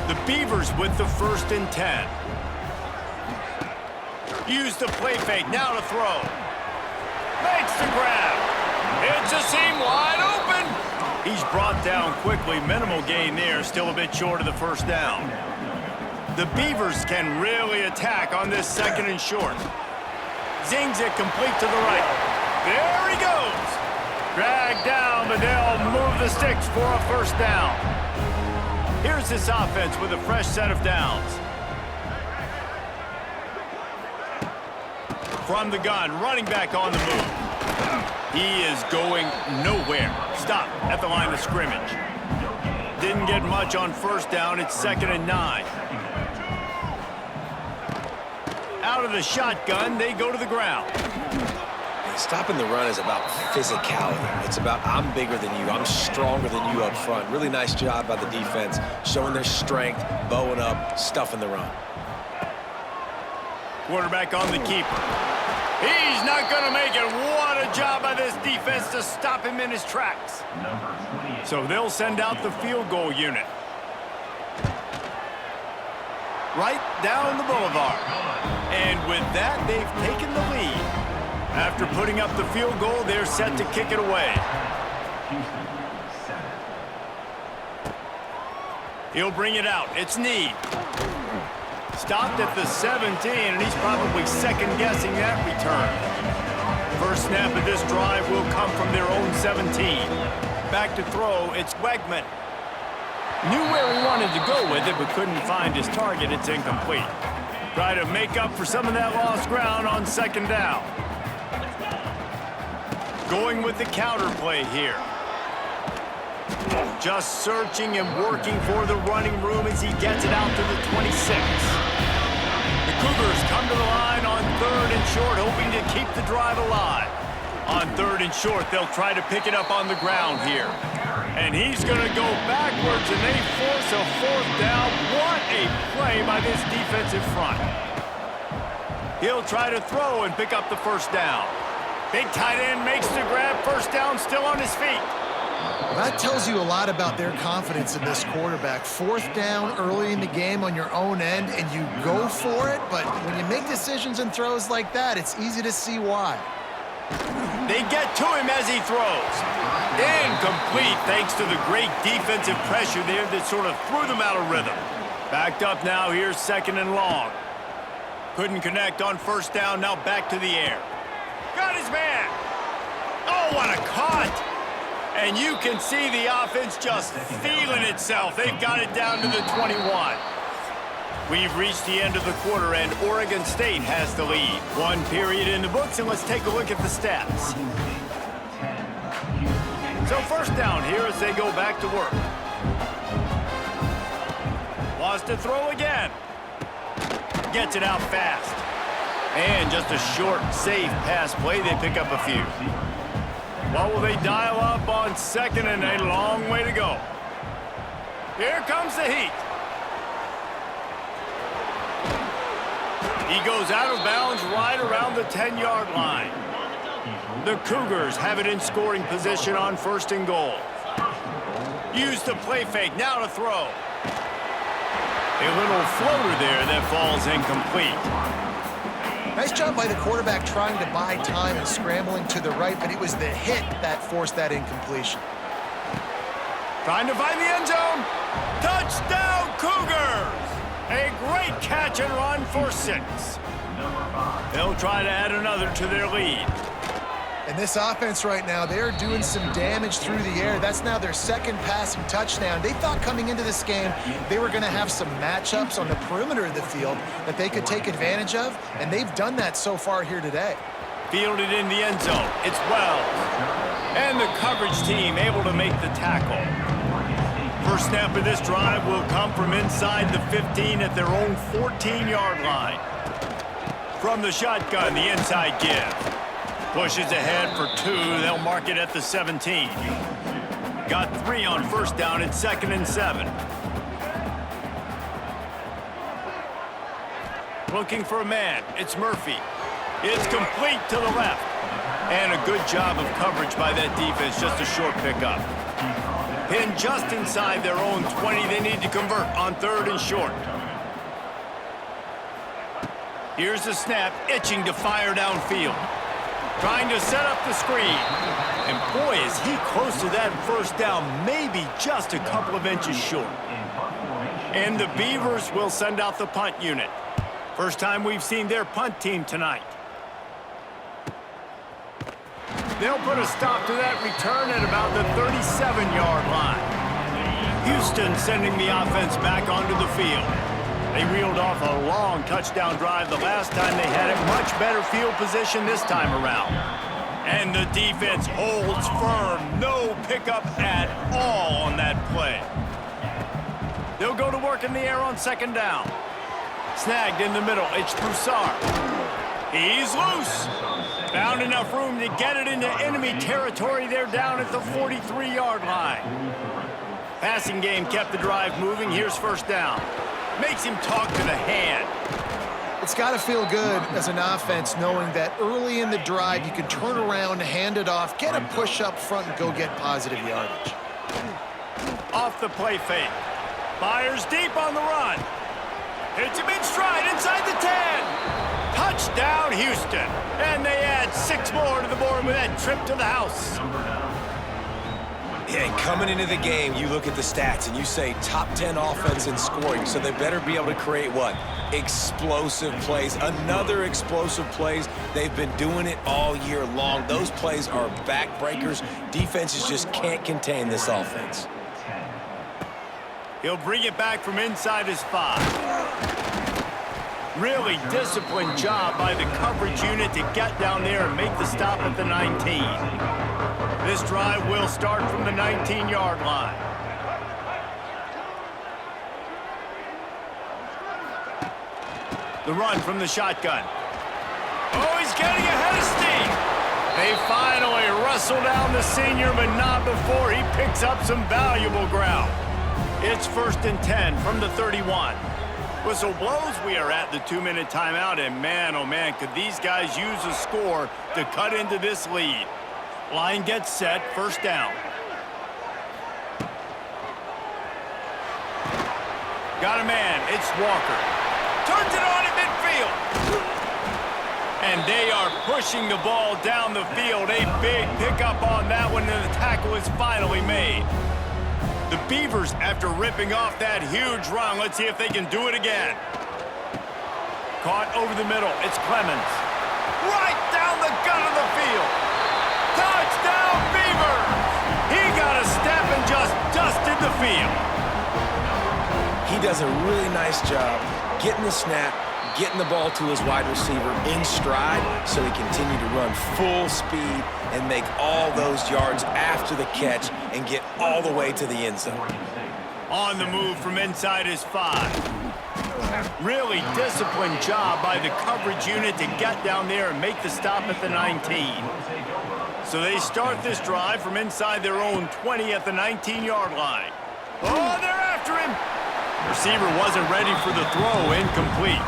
A: The Beavers with the 1st and 10. Use the play fake, now to throw. Makes the grab. It's a seam wide open. He's brought down quickly. Minimal gain there. Still a bit short of the first down. The Beavers can really attack on this 2nd and short. Zings it complete to the right. There he goes. Dragged down, but they'll move the sticks for a 1st down. Here's this offense with a fresh set of downs. From the gun, running back on the move. He is going nowhere. Stop at the line of scrimmage. Didn't get much on 1st down. It's 2nd and 9. Out of the shotgun, they go to the ground.
C: Stopping the run is about physicality. It's about I'm bigger than you. I'm stronger than you up front. Really nice job by the defense, showing their strength, bowing up, stuffing the run.
A: Quarterback on the keeper. He's not going to make it. What a job by this defense to stop him in his tracks. So they'll send out the field goal unit. Right down the boulevard. And with that, they've taken the lead. After putting up the field goal, they're set to kick it away. He'll bring it out. It's Need. Stopped at the 17, and he's probably second-guessing that return. First snap of this drive will come from their own 17. Back to throw, it's Wegman. Knew where he wanted to go with it, but couldn't find his target. It's incomplete. Try to make up for some of that lost ground on 2nd down. Going with the counter play here. Just searching and working for the running room as he gets it out to the 26. The Cougars come to the line on 3rd and short, hoping to keep the drive alive. On 3rd and short, they'll try to pick it up on the ground here. And he's going to go backwards, and they force a 4th down. What a play by this defensive front. He'll try to throw and pick up the 1st down. Big tight end makes the grab. 1st down, still on his feet.
B: That tells you a lot about their confidence in this quarterback. 4th down early in the game on your own end, and you go for it, but when you make decisions and throws like that, it's easy to see why.
A: They get to him as he throws. Incomplete, thanks to the great defensive pressure there that sort of threw them out of rhythm. Backed up now, here's 2nd and long. Couldn't connect on 1st down, now back to the air. Got his man. Oh, what a cut. And you can see the offense just feeling itself. They've got it down to the 21. We've reached the end of the quarter, and Oregon State has the lead. 1 period in the books, and let's take a look at the stats. So 1st down here as they go back to work. Wants to throw again. Gets it out fast. And just a short, safe pass play. They pick up a few. What will they dial up on 2nd and a long way to go? Here comes the heat. He goes out of bounds right around the 10-yard line. The Cougars have it in scoring position on 1st and goal. Use the play fake, now to throw. A little floater there that falls incomplete.
B: Nice job by the quarterback trying to buy time and scrambling to the right, but it was the hit that forced that incompletion.
A: Trying to find the end zone. Touchdown, Cougars! A great catch and run for 6. They'll try to add another to their lead.
B: And this offense right now, they're doing some damage through the air. That's now their 2nd passing touchdown. They thought coming into this game they were going to have some matchups on the perimeter of the field that they could take advantage of, and they've done that so far here today.
A: Fielded in the end zone. It's Wells. And the coverage team able to make the tackle. First snap of this drive will come from inside the 15 at their own 14-yard line. From the shotgun, the inside give. Pushes ahead for 2. They'll mark it at the 17. Got 3 on 1st down. It's 2nd and 7. Looking for a man. It's Murphy. It's complete to the left. And a good job of coverage by that defense. Just a short pickup. Pinned just inside their own 20. They need to convert on 3rd and short. Here's the snap. Itching to fire downfield. Trying to set up the screen. And boy, is he close to that 1st down, maybe just a couple of inches short. And the Beavers will send out the punt unit. First time we've seen their punt team tonight. They'll put a stop to that return at about the 37-yard line. Houston sending the offense back onto the field. They reeled off a long touchdown drive the last time they had it. Much better field position this time around. And the defense holds firm. No pickup at all on that play. They'll go to work in the air on second down. Snagged in the middle. It's Broussard. He's loose. Found enough room to get it into enemy territory. They're down at the 43-yard line. Passing game kept the drive moving. Here's first down. Makes him talk to the hand.
B: It's got to feel good as an offense knowing that early in the drive you can turn around, hand it off, get a push up front, and go get positive yardage.
A: Off the play fake. Fires deep on the run. Hits him in stride inside the 10. Touchdown, Houston. And they add 6 more to the board with that trip to the house.
C: Yeah, coming into the game, you look at the stats and you say top 10 offense in scoring, so they better be able to create what? Explosive plays. Another explosive plays. They've been doing it all year long. Those plays are backbreakers. Defenses just can't contain this offense.
A: He'll bring it back from inside his 5. Really disciplined job by the coverage unit to get down there and make the stop at the 19. This drive will start from the 19-yard line. The run from the shotgun. Oh, he's getting ahead of steam. They finally wrestle down the senior, but not before he picks up some valuable ground. It's first and 10 from the 31. Whistle blows. We are at the 2-minute timeout, and man, oh man, could these guys use a score to cut into this lead. Line gets set, first down. Got a man, it's Walker. Turns it on at midfield. And they are pushing the ball down the field. A big pickup on that one, and the tackle is finally made. The Beavers, after ripping off that huge run, let's see if they can do it again. Caught over the middle, it's Clemens. Right down the gut of the field. Touchdown, Beavers! He got a step and just dusted the field.
C: He does a really nice job getting the snap, getting the ball to his wide receiver in stride so he continue to run full speed and make all those yards after the catch and get all the way to the end zone.
A: On the move from inside his 5. Really disciplined job by the coverage unit to get down there and make the stop at the 19. So they start this drive from inside their own 20 at the 19-yard line. Oh, they're after him. Receiver wasn't ready for the throw, incomplete.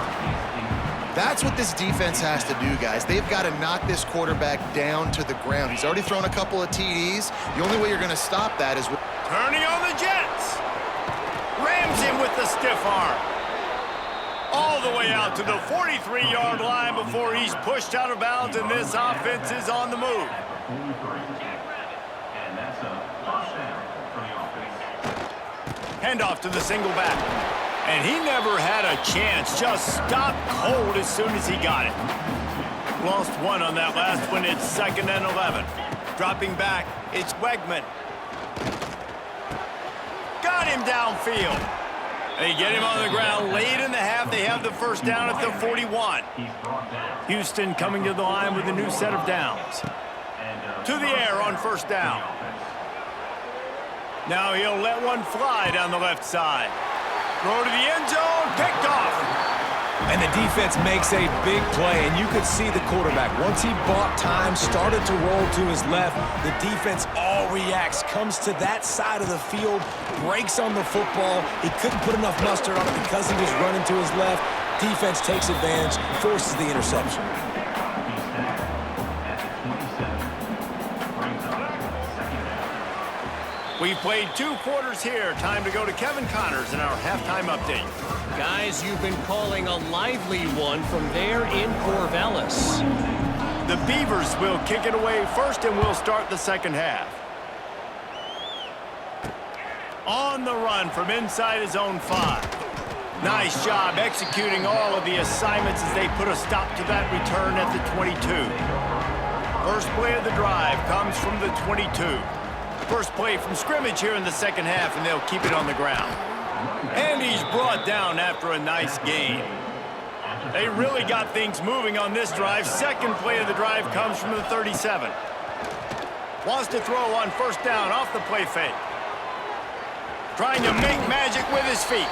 B: That's what this defense has to do, guys. They've got to knock this quarterback down to the ground. He's already thrown a couple of TDs. The only way you're going to stop that is with...
A: Turning on the Jets. Rams him with the stiff arm. All the way out to the 43-yard line before he's pushed out of bounds, and this offense is on the move. Handoff to the single back. And he never had a chance. Just stopped cold as soon as he got it. Lost one on that last one. It's 2nd and 11. Dropping back, it's Wegman. Got him downfield. They get him on the ground late in the half. They have the first down at the 41. Houston coming to the line with a new set of downs. To the air on first down. Now he'll let one fly down the left side. Throw to the end zone, picked off.
C: And the defense makes a big play, and you could see the quarterback. Once he bought time, started to roll to his left, the defense all reacts, comes to that side of the field, breaks on the football. He couldn't put enough mustard on it because he was running to his left. Defense takes advantage, forces the interception.
A: We've played 2 quarters here. Time to go to Kevin Connors in our halftime update.
D: Guys, you've been calling a lively one from there in Corvallis.
A: The Beavers will kick it away first, and we'll start the second half. On the run from inside his own 5. Nice job executing all of the assignments as they put a stop to that return at the 22. First play of the drive comes from the 22. First play from scrimmage here in the second half, and they'll keep it on the ground. And he's brought down after a nice gain. They really got things moving on this drive. Second play of the drive comes from the 37. Wants to throw on first down off the play fake. Trying to make magic with his feet.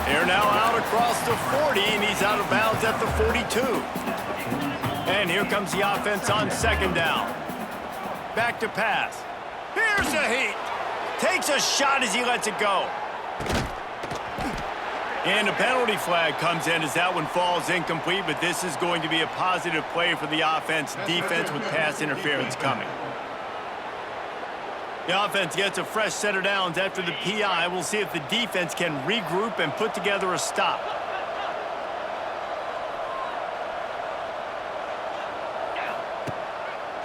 A: They're now out across the 40, and he's out of bounds at the 42. And here comes the offense on second down. Back to pass. Here's the heat. Takes a shot as he lets it go. And a penalty flag comes in as that one falls incomplete, but this is going to be a positive play for the offense. Defense with pass interference coming. The offense gets a fresh set of downs after the PI. We'll see if the defense can regroup and put together a stop.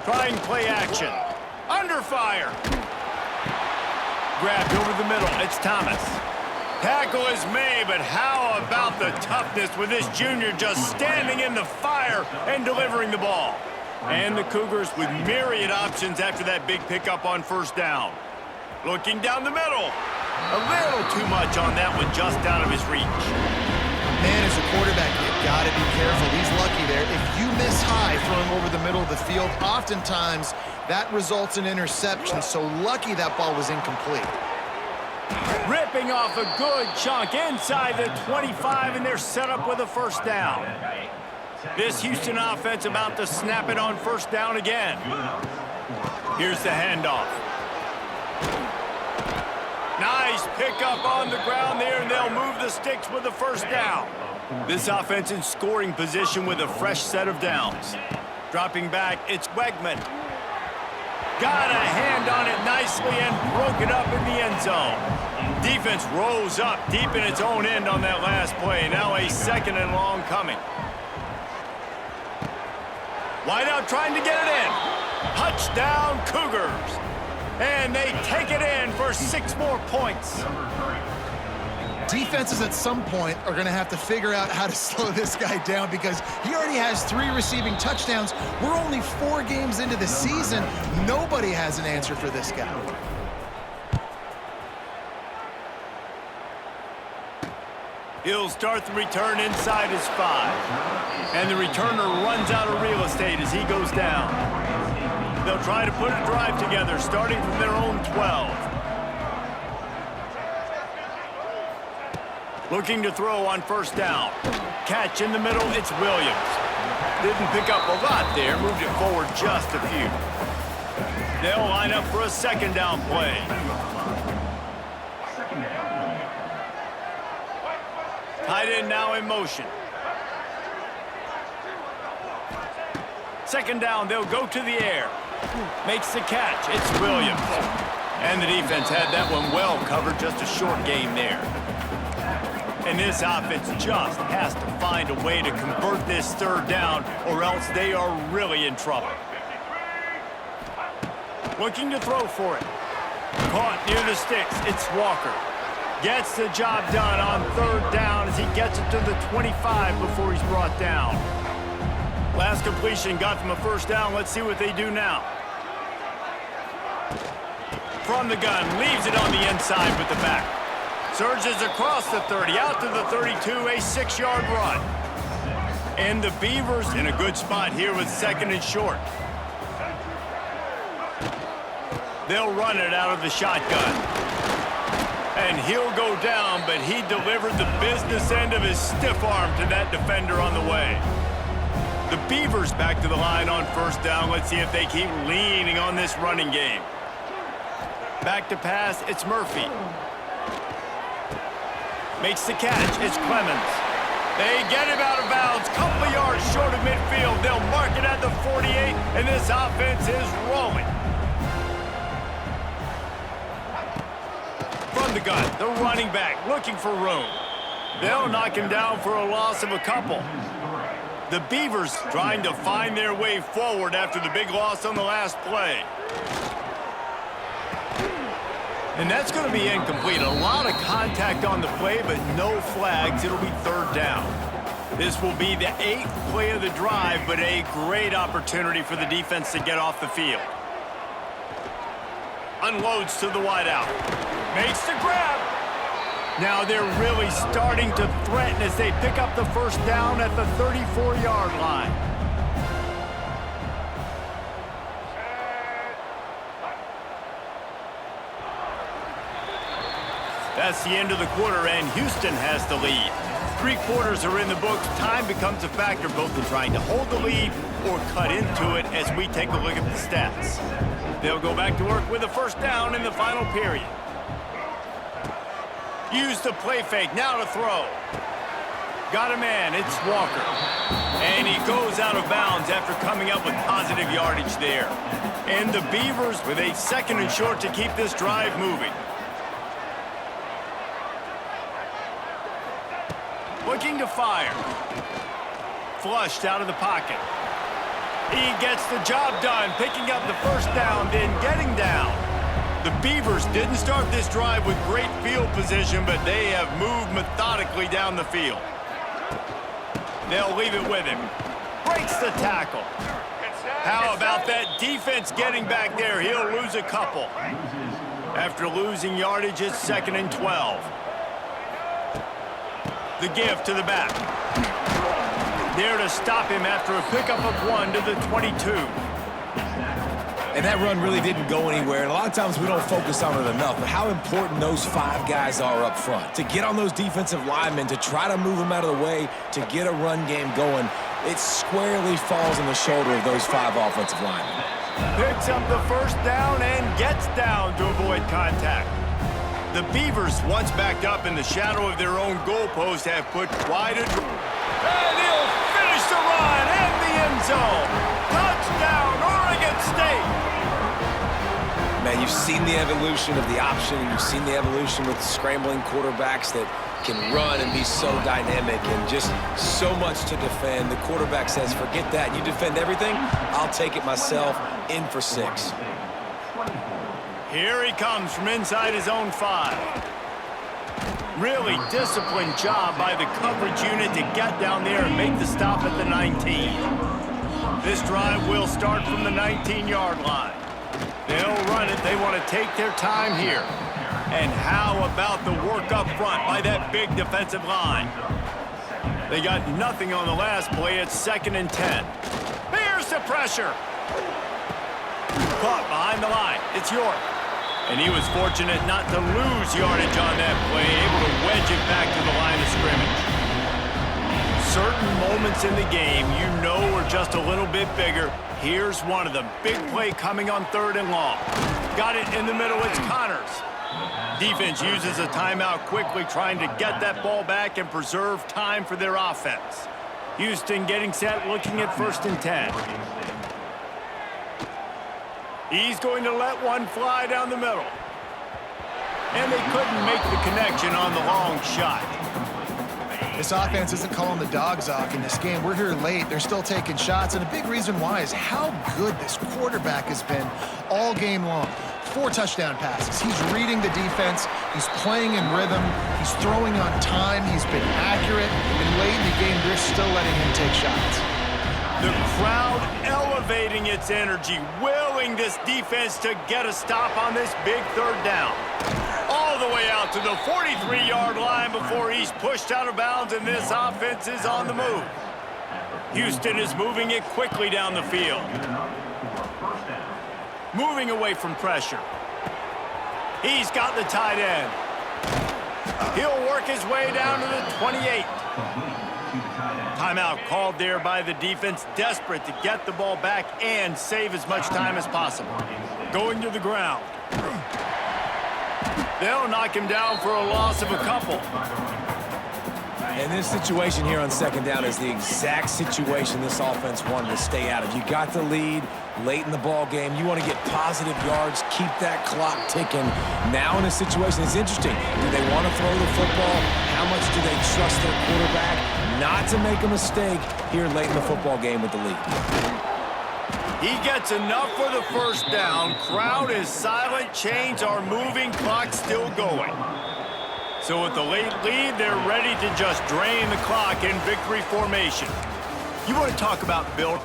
A: Trying play action. Under fire. Grabbed over the middle. It's Thomas. Tackle is made, but how about the toughness with this junior just standing in the fire and delivering the ball? And the Cougars with myriad options after that big pickup on first down. Looking down the middle. A little too much on that one, just out of his reach.
B: Man, as a quarterback, you gotta be careful. He's lucky there. If you miss high throwing over the middle of the field, oftentimes that results in interception. So lucky that ball was incomplete.
A: Ripping off a good chunk inside the 25, and they're set up with a first down. This Houston offense about to snap it on first down again. Here's the handoff. Nice pickup on the ground there, and they'll move the sticks with the first down. This offense in scoring position with a fresh set of downs. Dropping back, it's Wegman. Got a hand on it nicely and broke it up in the end zone. Defense rose up deep in its own end on that last play. Now a second and long coming. Wideout trying to get it in. Touchdown, Cougars. And they take it in for 6 more points.
B: Defenses at some point are going to have to figure out how to slow this guy down because he already has 3 receiving touchdowns. We're only 4 games into the season. Nobody has an answer for this guy.
A: He'll start the return inside his 5. And the returner runs out of real estate as he goes down. They'll try to put a drive together, starting from their own 12. Looking to throw on first down. Catch in the middle, it's Williams. Didn't pick up a lot there, moved it forward just a few. They'll line up for a second down play. Tight end now in motion. Second down, they'll go to the air. Makes the catch, it's Williams. And the defense had that one well covered, just a short game there. And this offense just has to find a way to convert this third down, or else they are really in trouble. Looking to throw for it. Caught near the sticks, it's Walker. Gets the job done on third down as he gets it to the 25 before he's brought down. Last completion got them a first down. Let's see what they do now. From the gun, leaves it on the inside with the back. Surges across the 30, out to the 32, a 6-yard run. And the Beavers in a good spot here with second and short. They'll run it out of the shotgun. And he'll go down, but he delivered the business end of his stiff arm to that defender on the way. The Beavers back to the line on first down. Let's see if they keep leaning on this running game. Back to pass, it's Murphy. Makes the catch, it's Clemens. They get him out of bounds, couple of yards short of midfield. They'll mark it at the 48, and this offense is rolling. From the gun, the running back looking for room. They'll knock him down for a loss of a couple. The Beavers trying to find their way forward after the big loss on the last play. And that's going to be incomplete. A lot of contact on the play, but no flags. It'll be third down. This will be the 8th play of the drive, but a great opportunity for the defense to get off the field. Unloads to the wideout. Makes the grab. Now they're really starting to threaten as they pick up the first down at the 34-yard line. That's the end of the quarter, and Houston has the lead. 3 quarters are in the books. Time becomes a factor both in trying to hold the lead or cut into it as we take a look at the stats. They'll go back to work with a first down in the final period. Use the play fake, now to throw. Got a man, it's Walker. And he goes out of bounds after coming up with positive yardage there. And the Beavers with a 2nd and short to keep this drive moving. Looking to fire. Flushed out of the pocket. He gets the job done, picking up the first down, then getting down. The Beavers didn't start this drive with great field position, but they have moved methodically down the field. They'll leave it with him. Breaks the tackle. How about that defense getting back there? He'll lose a couple. After losing yardage, it's 2nd and 12. The give to the back. There to stop him after a pickup of 1 to the 22.
C: And that run really didn't go anywhere. And a lot of times we don't focus on it enough, but how important those 5 guys are up front. To get on those defensive linemen, to try to move them out of the way, to get a run game going, it squarely falls on the shoulder of those 5 offensive linemen.
A: Picks up the first down and gets down to avoid contact. The Beavers, once backed up in the shadow of their own goalpost, have put quite a... And he'll finish the run in the end zone. Touchdown, Oregon State.
C: Man, you've seen the evolution of the option, and you've seen the evolution with scrambling quarterbacks that can run and be so dynamic and just so much to defend. The quarterback says, forget that. You defend everything, I'll take it myself. In for 6.
A: Here he comes from inside his own 5. Really disciplined job by the coverage unit to get down there and make the stop at the 19. This drive will start from the 19-yard line. They'll run it. They want to take their time here. And how about the work up front by that big defensive line? They got nothing on the last play. It's 2nd and 10. Here's the pressure. Caught behind the line. It's York. And he was fortunate not to lose yardage on that play, able to wedge it back to the line of scrimmage. Certain moments in the game you know are just a little bit bigger. Here's one of them. Big play coming on 3rd and long. Got it in the middle. It's Connors. Defense uses a timeout quickly, trying to get that ball back and preserve time for their offense. Houston getting set, looking at 1st and 10. He's going to let one fly down the middle. And they couldn't make the connection on the long shot.
B: This offense isn't calling the dogs off in this game. We're here late. They're still taking shots, and a big reason why is how good this quarterback has been all game long. 4 touchdown passes. He's reading the defense. He's playing in rhythm. He's throwing on time. He's been accurate. And late in the game, they're still letting him take shots.
A: The crowd elevating its energy, willing this defense to get a stop on this big 3rd down. All the way out to the 43-yard line before he's pushed out of bounds, and this offense is on the move. Houston is moving it quickly down the field. Moving away from pressure. He's got the tight end. He'll work his way down to the 28. Timeout called there by the defense, desperate to get the ball back and save as much time as possible. Going to the ground. They'll knock him down for a loss of a couple.
C: And this situation here on 2nd down is the exact situation this offense wanted to stay out of. You got the lead late in the ball game. You want to get positive yards, keep that clock ticking. Now in a situation, it's interesting. Do they want to throw the football? How much do they trust their quarterback not to make a mistake here late in the football game with the lead?
A: He gets enough for the first down. Crowd is silent. Chains are moving. Clock still going. So with the late lead, they're ready to just drain the clock in victory formation. You want to talk about build?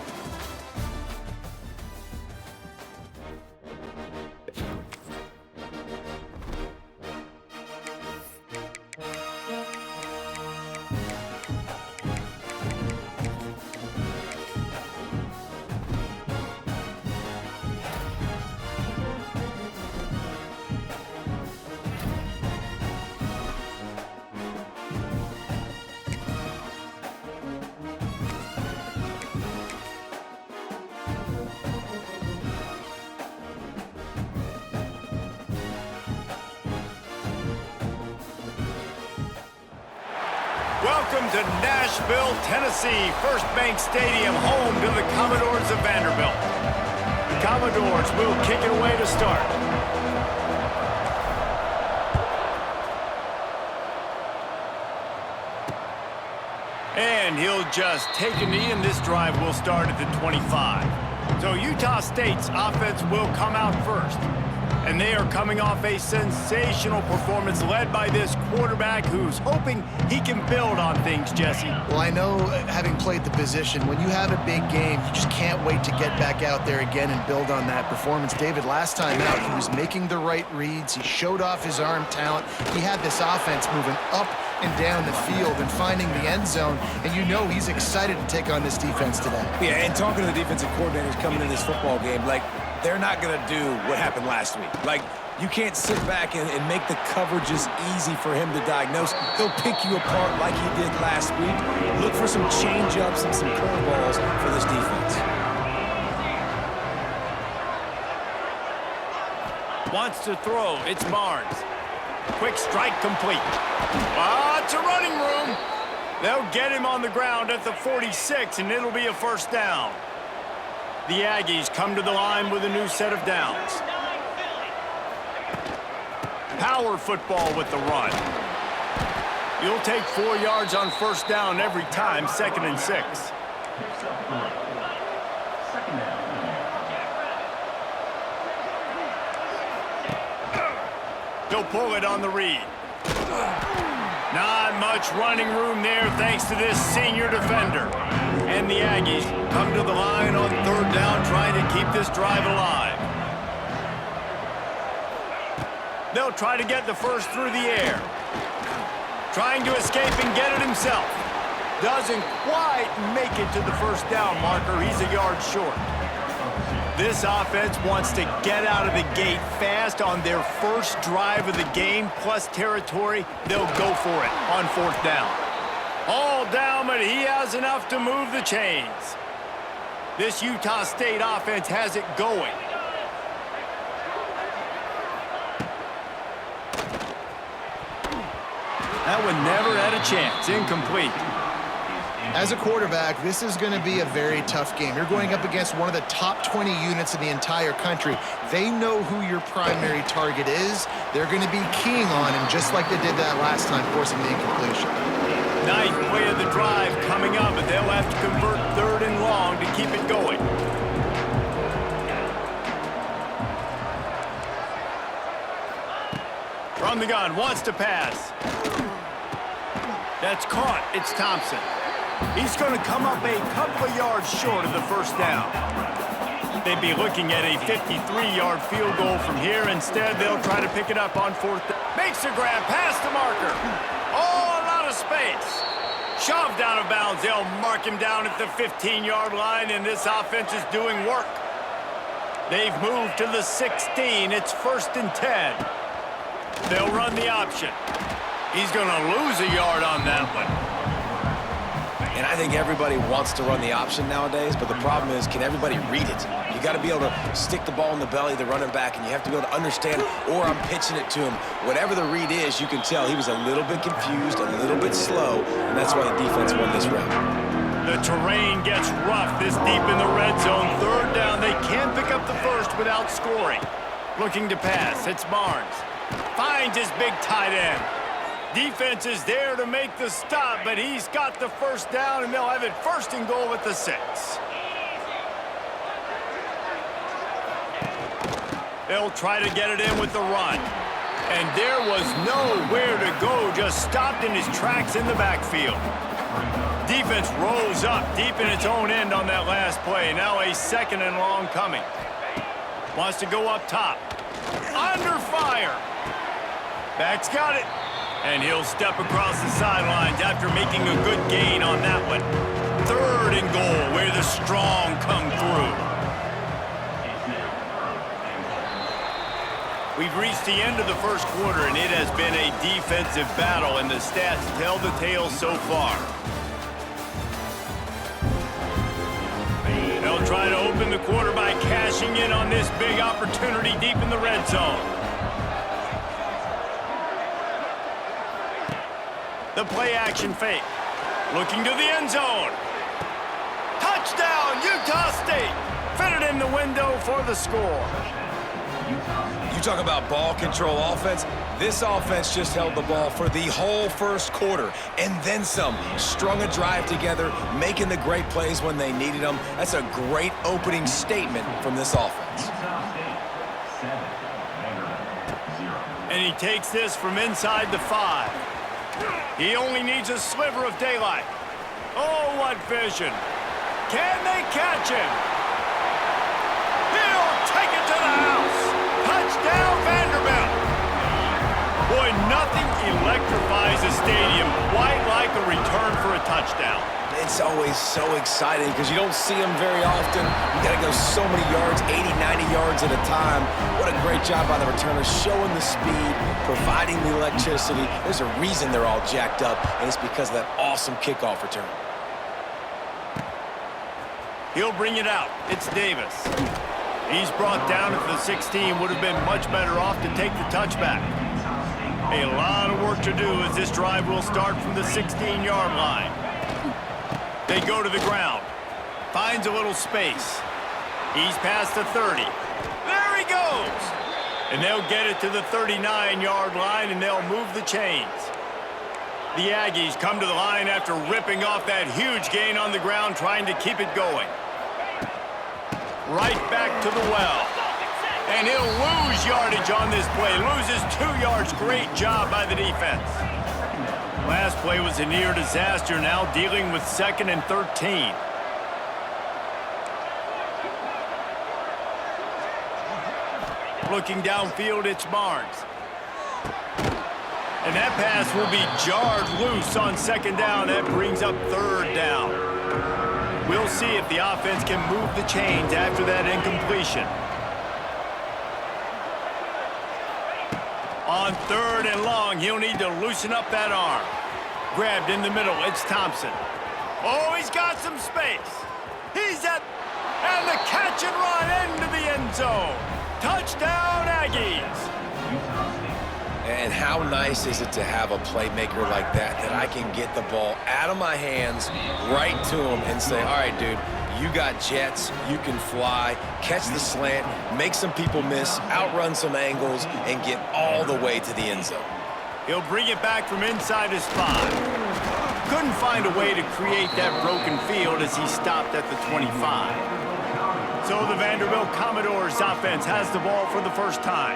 A: Welcome to Nashville, Tennessee, First Bank Stadium, home to the Commodores of Vanderbilt. The Commodores will kick it away to start. And he'll just take a knee, and this drive will start at the 25. So Utah State's offense will come out first. And they are coming off a sensational performance led by this quarterback who's hoping he can build on things, Jesse.
B: Well, I know, having played the position, when you have a big game, you just can't wait to get back out there again and build on that performance. David, last time out, he was making the right reads. He showed off his arm talent. He had this offense moving up and down the field and finding the end zone, and you know he's excited to take on this defense today.
C: Yeah, and talking to the defensive coordinators coming in this football game, like, they're not going to do what happened last week. Like, you can't sit back and make the coverages easy for him to diagnose. He'll pick you apart like he did last week. Look for some change-ups and some curveballs for this defense.
A: Wants to throw. It's Barnes. Quick strike complete. It's a running room. They'll get him on the ground at the 46, and it'll be a first down. The Aggies come to the line with a new set of downs. Power football with the run. You'll take 4 yards on first down every time, 2nd and 6. He'll pull it on the read. Not much running room there thanks to this senior defender. And the Aggies come to the line on 3rd down, trying to keep this drive alive. They'll try to get the first through the air. Trying to escape and get it himself. Doesn't quite make it to the first down marker. He's a yard short. This offense wants to get out of the gate fast on their first drive of the game, plus territory. They'll go for it on 4th down. All down, but he has enough to move the chains. This Utah State offense has it going. That one never had a chance. Incomplete.
B: As a quarterback, this is going to be a very tough game. You're going up against one of the top 20 units in the entire country. They know who your primary target is. They're going to be keying on him, just like they did that last time, forcing the incompletion.
A: 9th play of the drive coming up, and they'll have to convert 3rd and long to keep it going. From the gun, wants to pass. That's caught. It's Thompson. He's going to come up a couple of yards short of the first down. They'd be looking at a 53-yard field goal from here. Instead, they'll try to pick it up on 4th. Makes a grab past the marker. Oh, a lot of space. Shoved out of bounds. They'll mark him down at the 15-yard line, and this offense is doing work. They've moved to the 16. It's 1st and 10. They'll run the option. He's going to lose a yard on that one.
C: And I think everybody wants to run the option nowadays, but the problem is, can everybody read it? You got to be able to stick the ball in the belly of the running back, and you have to be able to understand, or I'm pitching it to him. Whatever the read is, you can tell he was a little bit confused, a little bit slow, and that's why the defense won this round.
A: The terrain gets rough this deep in the red zone. 3rd down, they can't pick up the first without scoring. Looking to pass, it's Barnes. Finds his big tight end. Defense is there to make the stop, but he's got the first down, and they'll have it 1st and goal at the 6. They'll try to get it in with the run. And there was nowhere to go, just stopped in his tracks in the backfield. Defense rolls up deep in its own end on that last play. Now a 2nd and long coming. Wants to go up top. Under fire. Back's got it. And he'll step across the sidelines after making a good gain on that one. 3rd and goal, where the strong come through. We've reached the end of the first quarter, and it has been a defensive battle, and the stats tell the tale so far. They'll try to open the quarter by cashing in on this big opportunity deep in the red zone. The play action fake. Looking to the end zone. Touchdown, Utah State. Fitted in the window for the score.
C: You talk about ball control offense. This offense just held the ball for the whole first quarter and then some. Strung a drive together, making the great plays when they needed them. That's a great opening statement from this offense.
A: And he takes this from inside the 5. He only needs a sliver of daylight. Oh, what vision. Can they catch him? He'll take it to the house. Touchdown, Vanderbilt. Boy, nothing electrifies a stadium quite like a return for a touchdown.
C: It's always so exciting because you don't see them very often. You got to go so many yards, 80, 90 yards at a time. What a great job by the returners, showing the speed, providing the electricity. There's a reason they're all jacked up, and it's because of that awesome kickoff return.
A: He'll bring it out. It's Davis. He's brought down at the 16. Would have been much better off to take the touchback. A lot of work to do as this drive will start from the 16-yard line. They go to the ground. Finds a little space. He's past the 30. There he goes! And they'll get it to the 39-yard line, and they'll move the chains. The Aggies come to the line after ripping off that huge gain on the ground, trying to keep it going. Right back to the well. And he'll lose yardage on this play. Loses 2 yards. Great job by the defense. Last play was a near disaster, now dealing with 2nd and 13. Looking downfield, it's Barnes. And that pass will be jarred loose on 2nd down. That brings up 3rd down. We'll see if the offense can move the chains after that incompletion. On 3rd and long, he'll need to loosen up that arm. Grabbed in the middle, it's Thompson. Oh, he's got some space. He's at, and the catch and run into the end zone. Touchdown, Aggies.
C: And how nice is it to have a playmaker like that I can get the ball out of my hands right to him and say, all right, dude, you got jets, you can fly, catch the slant, make some people miss, outrun some angles, and get all the way to the end zone.
A: He'll bring it back from inside his 5. Couldn't find a way to create that broken field as he stopped at the 25. So the Vanderbilt Commodores offense has the ball for the first time.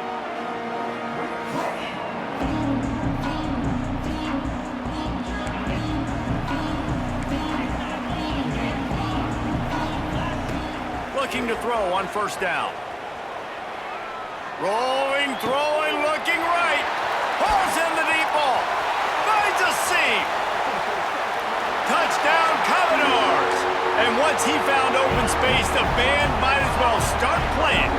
A: Looking to throw on 1st down. Rolling, throwing, looking right. Pulls in the deep ball. Finds a seam. Touchdown, Commodores. And once he found open space, the band might as well start playing.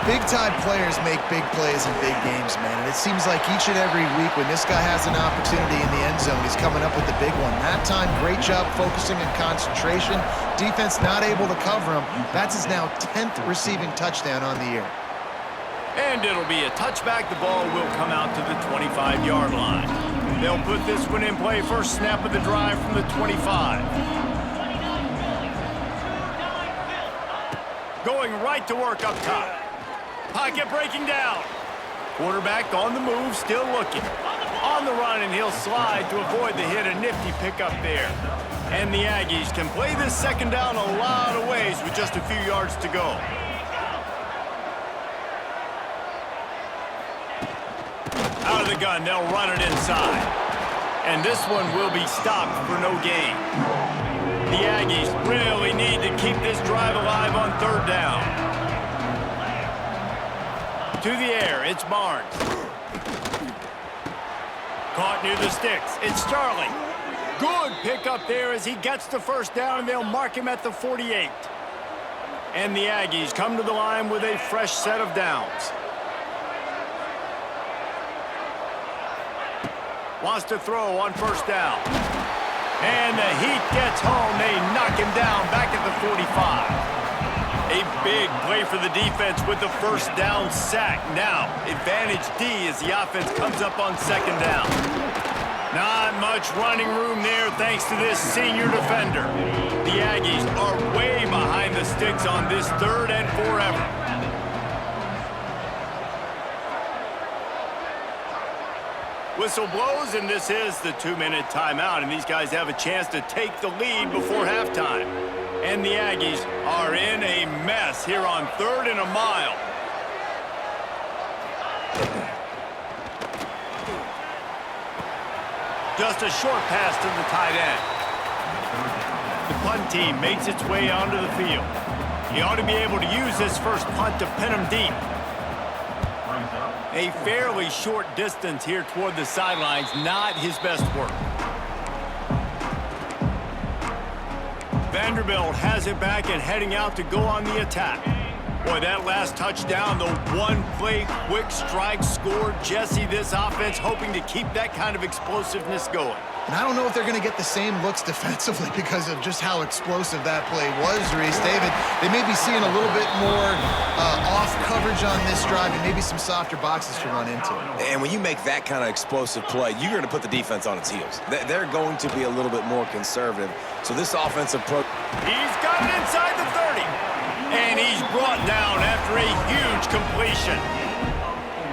B: Big-time players make big plays in big games, man. And it seems like each and every week when this guy has an opportunity in the end zone, he's coming up with the big one. That time, great job focusing and concentration. Defense not able to cover him. That's his now 10th receiving touchdown on the year.
A: And it'll be a touchback. The ball will come out to the 25-yard line. They'll put this one in play. First snap of the drive from the 25. Going right to work up top. Pocket breaking down. Quarterback on the move, still looking. On the run, and he'll slide to avoid the hit. A nifty pickup there. And the Aggies can play this 2nd down a lot of ways with just a few yards to go. the gun. They'll run it inside. And this one will be stopped for no gain. The Aggies really need to keep this drive alive on third down. To the air, it's Barnes. Caught near the sticks. It's Starling. Good pickup there as he gets the first down, and they'll mark him at the 48. And the Aggies come to the line with a fresh set of downs. Wants to throw on first down. And the heat gets home. They knock him down back at the 45. A big play for the defense with the first down sack. Now, advantage D as the offense comes up on second down. Not much running room there thanks to this senior defender. The Aggies are way behind the sticks on this third and forever. Whistle blows, and this is the 2-minute timeout, and these guys have a chance to take the lead before halftime. And the Aggies are in a mess here on third and a mile. Just a short pass to the tight end. The punt team makes its way onto the field. He ought to be able to use this first punt to pin him deep. A fairly short distance here toward the sidelines, not his best work. Vanderbilt has it back and heading out to go on the attack. Boy, that last touchdown, the one-play quick strike score. Jesse, this offense hoping to keep that kind of explosiveness going.
B: And I don't know if they're going to get the same looks defensively because of just how explosive that play was, Reese. David, they may be seeing a little bit more off coverage on this drive and maybe some softer boxes to run into.
C: And when you make that kind of explosive play, you're going to put the defense on its heels. They're going to be a little bit more conservative. So this offensive approach...
A: He's got it inside the 30. And he's brought down after a huge completion.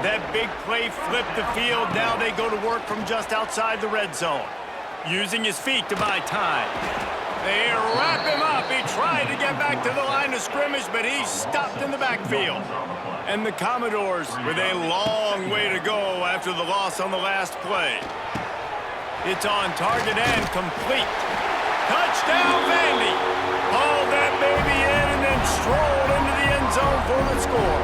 A: That big play flipped the field. Now they go to work from just outside the red zone. Using his feet to buy time. They wrap him up. He tried to get back to the line of scrimmage, but he's stopped in the backfield. And the Commodores with a long way to go after the loss on the last play. It's on target and complete. Touchdown, Vandy. Hauled that baby in and then strolled into the end zone for the score.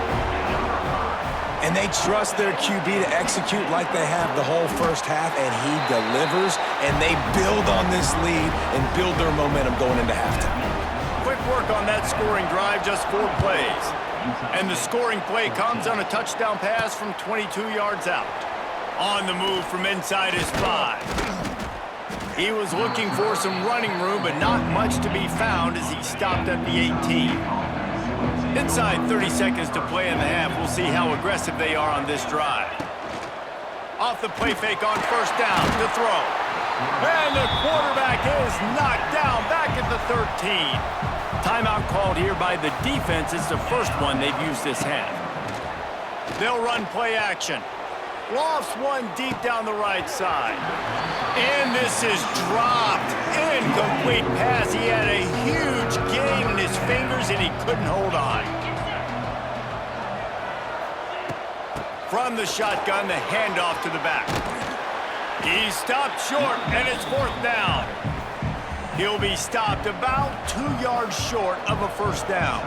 C: And they trust their QB to execute like they have the whole first half, and he delivers, and they build on this lead and build their momentum going into halftime.
A: Quick work on that scoring drive, just 4 plays. And the scoring play comes on a touchdown pass from 22 yards out. On the move from inside his 5. He was looking for some running room, but not much to be found as he stopped at the 18. Inside 30 seconds to play in the half. We'll see how aggressive they are on this drive. Off the play fake on first down to throw. And the quarterback is knocked down back at the 13. Timeout called here by the defense. It's the first one they've used this half. They'll run play action. Lofts one deep down the right side. And this is dropped. Incomplete pass. He had a huge gain in his fingers and he couldn't hold on. From the shotgun, the handoff to the back. He stopped short, and it's 4th down. He'll be stopped about 2 yards short of a first down.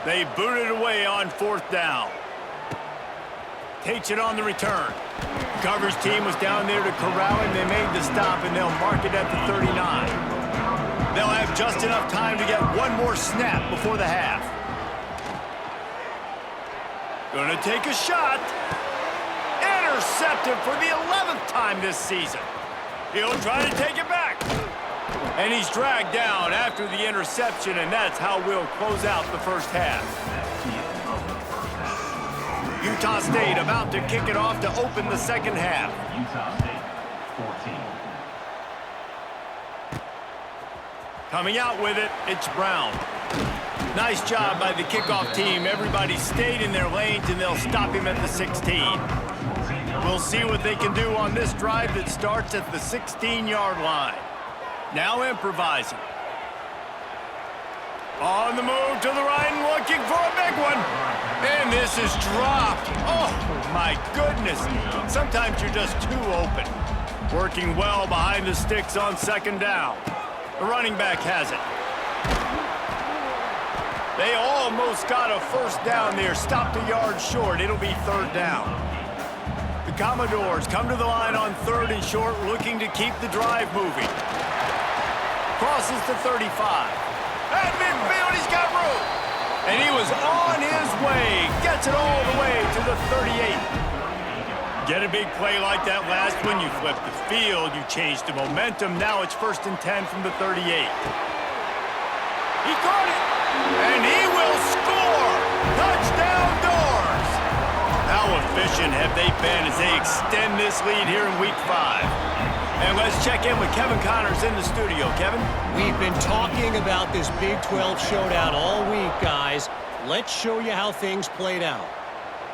A: They boot it away on 4th down. Takes it on the return. Coverage team was down there to corral him. They made the stop, and they'll mark it at the 39. They'll have just enough time to get one more snap before the half. Gonna take a shot. Intercepted for the 11th time this season. He'll try to take it back. And he's dragged down after the interception, and that's how we'll close out the first half. Utah State about to kick it off to open the second half.
F: Utah State, 14.
A: Coming out with it, it's Brown. Nice job by the kickoff team. Everybody stayed in their lanes, and they'll stop him at the 16. We'll see what they can do on this drive that starts at the 16-yard line. Now improvising. On the move to the right and looking for a big one. And this is dropped. Oh, my goodness. Sometimes you're just too open. Working well behind the sticks on second down. The running back has it. They almost got a first down there. Stopped a yard short. It'll be third down. The Commodores come to the line on third and short, looking to keep the drive moving. Crosses to 35. At midfield, he's got room. And he was on his way. Gets it all the way to the 38. Get a big play like that last one, you flip the field, you change the momentum. Now it's 1st and 10 from the 38. He caught it, and he will score. Touchdown Doors. How efficient have they been as they extend this lead here in Week 5? And let's check in with Kevin Connors in the studio. Kevin?
D: We've been talking about this Big 12 showdown all week, guys. Let's show you how things played out.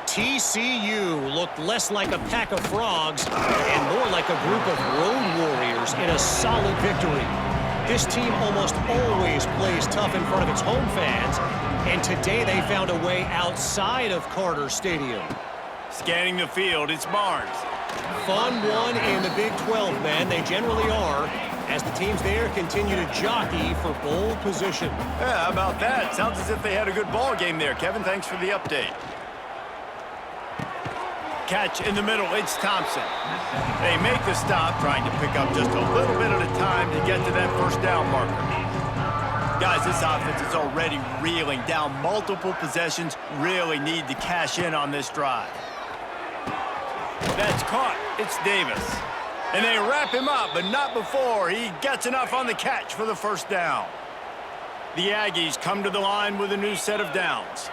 D: TCU looked less like a pack of frogs and more like a group of road warriors in a solid victory. This team almost always plays tough in front of its home fans, and today they found a way outside of Carter Stadium.
A: Scanning the field, it's Barnes.
D: Fun one in the Big 12, man. They generally are, as the teams there continue to jockey for bowl position.
A: Yeah, how about that? Sounds as if they had a good ball game there. Kevin, thanks for the update. Catch in the middle, it's Thompson. They make the stop, trying to pick up just a little bit at a time to get to that first down marker. Guys, this offense is already reeling down multiple possessions. Really need to cash in on this drive. That's caught. It's Davis. And they wrap him up, but not before he gets enough on the catch for the first down. The Aggies come to the line with a new set of downs.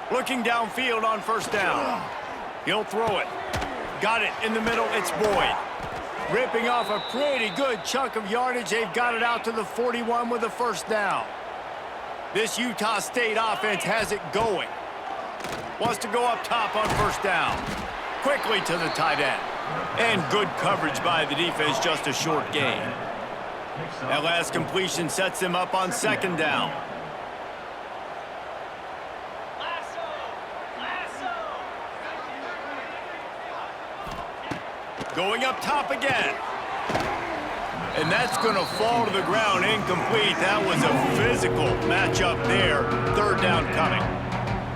A: Looking downfield on first down. He'll throw it. Got it in the middle. It's Boyd. Ripping off a pretty good chunk of yardage. They've got it out to the 41 with a first down. This Utah State offense has it going. Wants to go up top on first down. Quickly to the tight end. And good coverage by the defense, just a short gain. That last completion sets them up on second down. Going up top again. And that's going to fall to the ground incomplete. That was a physical matchup there. Third down coming.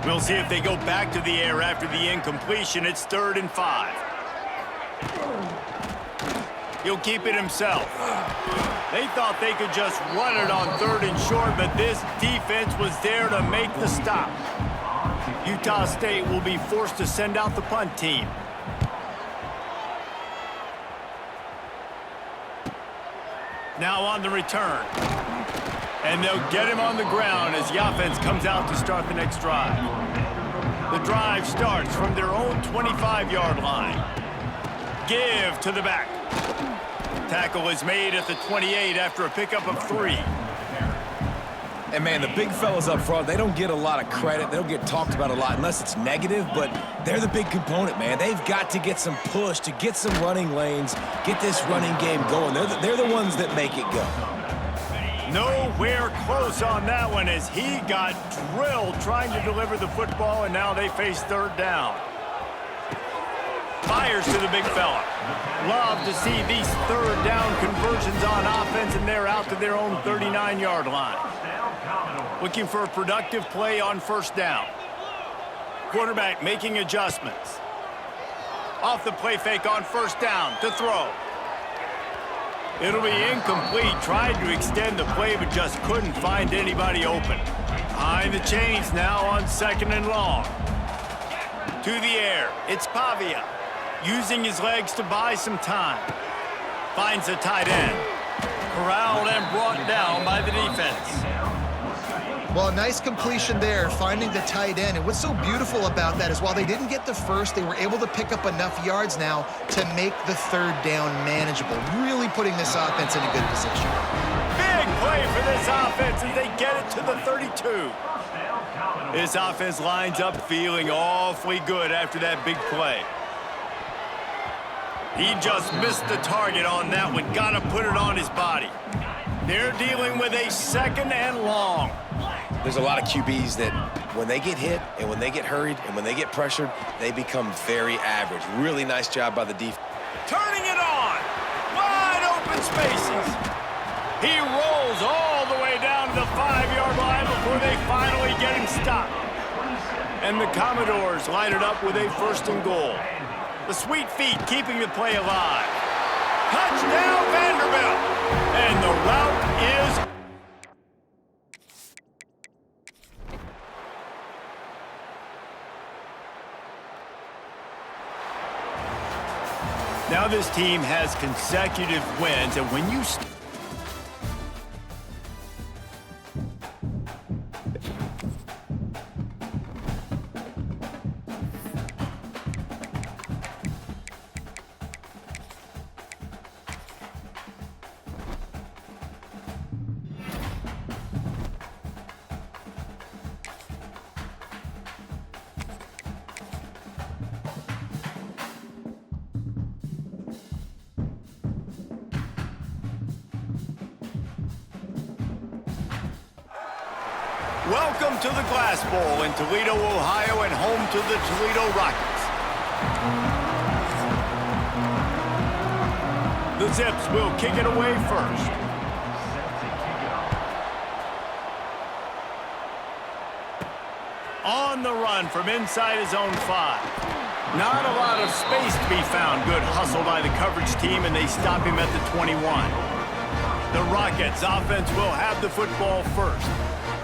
A: We'll see if they go back to the air after the incompletion. It's 3rd and 5. He'll keep it himself. They thought they could just run it on 3rd and short, but this defense was there to make the stop. Utah State will be forced to send out the punt team. Now on the return. And they'll get him on the ground as the offense comes out to start the next drive. The drive starts from their own 25-yard line. Give to the back. Tackle is made at the 28 after a pickup of 3.
C: And, man, the big fellas up front, they don't get a lot of credit. They don't get talked about a lot unless it's negative, but they're the big component, man. They've got to get some push, to get some running lanes, get this running game going. They're the ones that make it go.
A: Nowhere close on that one as he got drilled trying to deliver the football, and now they face 3rd down. Fires to the big fella. Love to see these 3rd down conversions on offense, and they're out to their own 39-yard line. Looking for a productive play on first down. Quarterback making adjustments. Off the play fake on first down to throw. It'll be incomplete. Tried to extend the play, but just couldn't find anybody open. Behind the chains now on 2nd and long. To the air. It's Pavia. Using his legs to buy some time. Finds a tight end. Corralled and brought down by the defense.
B: Well, a nice completion there, finding the tight end. And what's so beautiful about that is while they didn't get the first, they were able to pick up enough yards now to make the 3rd down manageable, really putting this offense in a good position.
A: Big play for this offense as they get it to the 32. This offense lines up feeling awfully good after that big play. He just missed the target on that one. Got to put it on his body. They're dealing with a 2nd and long.
C: There's a lot of QBs that when they get hit and when they get hurried and when they get pressured, they become very average. Really nice job by the defense.
A: Turning it on. Wide open spaces. He rolls all the way down to the 5-yard line before they finally get him stopped. And the Commodores line it up with a 1st and goal. The sweet feet keeping the play alive. Touchdown Vanderbilt. And the route is... Now this team has consecutive wins, and when you... Welcome to the Glass Bowl in Toledo, Ohio, and home to the Toledo Rockets. The Zips will kick it away first. On the run from inside his own 5. Not a lot of space to be found. Good hustle by the coverage team, and they stop him at the 21. The Rockets offense will have the football first.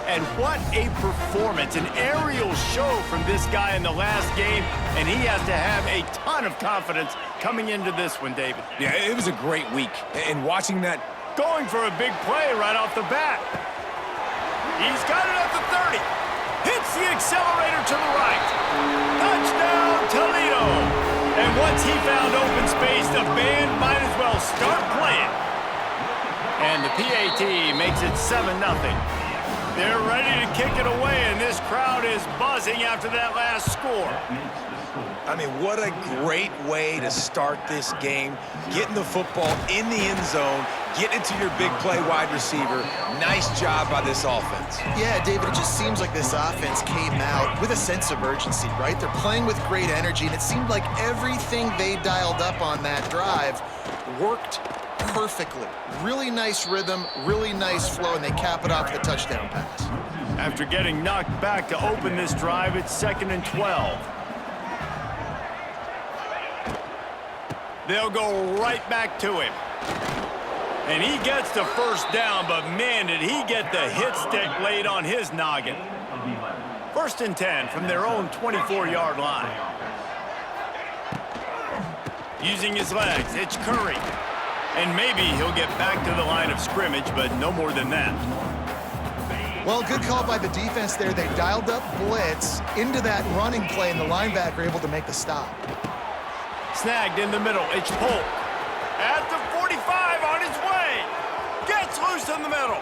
A: And what a performance, an aerial show from this guy in the last game, and he has to have a ton of confidence coming into this one, David.
C: Yeah, it was a great week. And watching that...
A: Going for a big play right off the bat. He's got it at the 30. Hits the accelerator to the right. Touchdown, Toledo. And once he found open space, the band might as well start playing. And the PAT makes it 7-0. They're ready to kick it away, and this crowd is buzzing after that last score.
C: I mean, what a great way to start this game. Getting the football in the end zone, getting it to your big play wide receiver. Nice job by this offense.
B: Yeah, David, it just seems like this offense came out with a sense of urgency, right? They're playing with great energy, and it seemed like everything they dialed up on that drive worked perfectly. Really nice rhythm, really nice flow, and they cap it off with a touchdown pass.
A: After getting knocked back to open this drive, it's 2nd and 12. They'll go right back to him. And he gets the first down, but man, did he get the hit stick laid on his noggin. 1st and 10 from their own 24-yard line. Using his legs, it's Curry. And maybe he'll get back to the line of scrimmage, but no more than that.
B: Well, good call by the defense there. They dialed up blitz into that running play, and the linebacker able to make the stop.
A: Snagged in the middle, it's Polk. At the 45 on his way. Gets loose in the middle.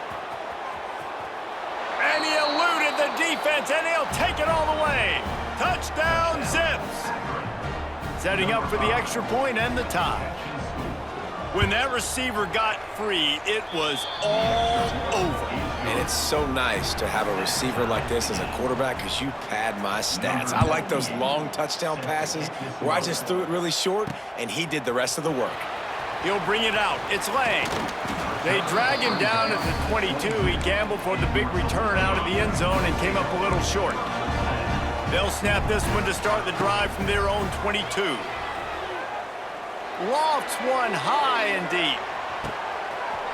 A: And he eluded the defense, and he'll take it all the way. Touchdown, Zips. Setting up for the extra point and the tie. When that receiver got free, it was all over.
C: And it's so nice to have a receiver like this as a quarterback because you pad my stats. I like those long touchdown passes where I just threw it really short and he did the rest of the work.
A: He'll bring it out. It's Lang. They drag him down at the 22. He gambled for the big return out of the end zone and came up a little short. They'll snap this one to start the drive from their own 22. Lofts one high and deep.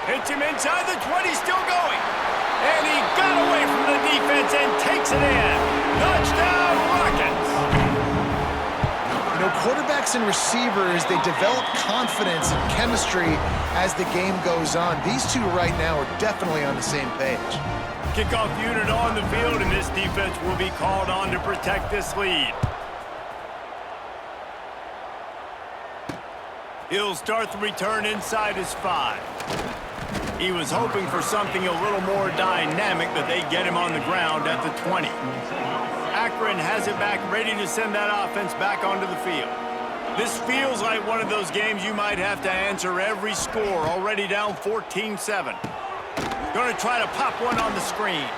A: Hits him inside the 20, still going. And he got away from the defense and takes it in. Touchdown, Rockets.
B: You know, quarterbacks and receivers, they develop confidence and chemistry as the game goes on. These two right now are definitely on the same page.
A: Kickoff unit on the field, and this defense will be called on to protect this lead. He'll start the return inside his 5. He was hoping for something a little more dynamic, but they get him on the ground at the 20. Akron has it back, ready to send that offense back onto the field. This feels like one of those games you might have to answer every score, already down 14-7. Going to try to pop one on the screen.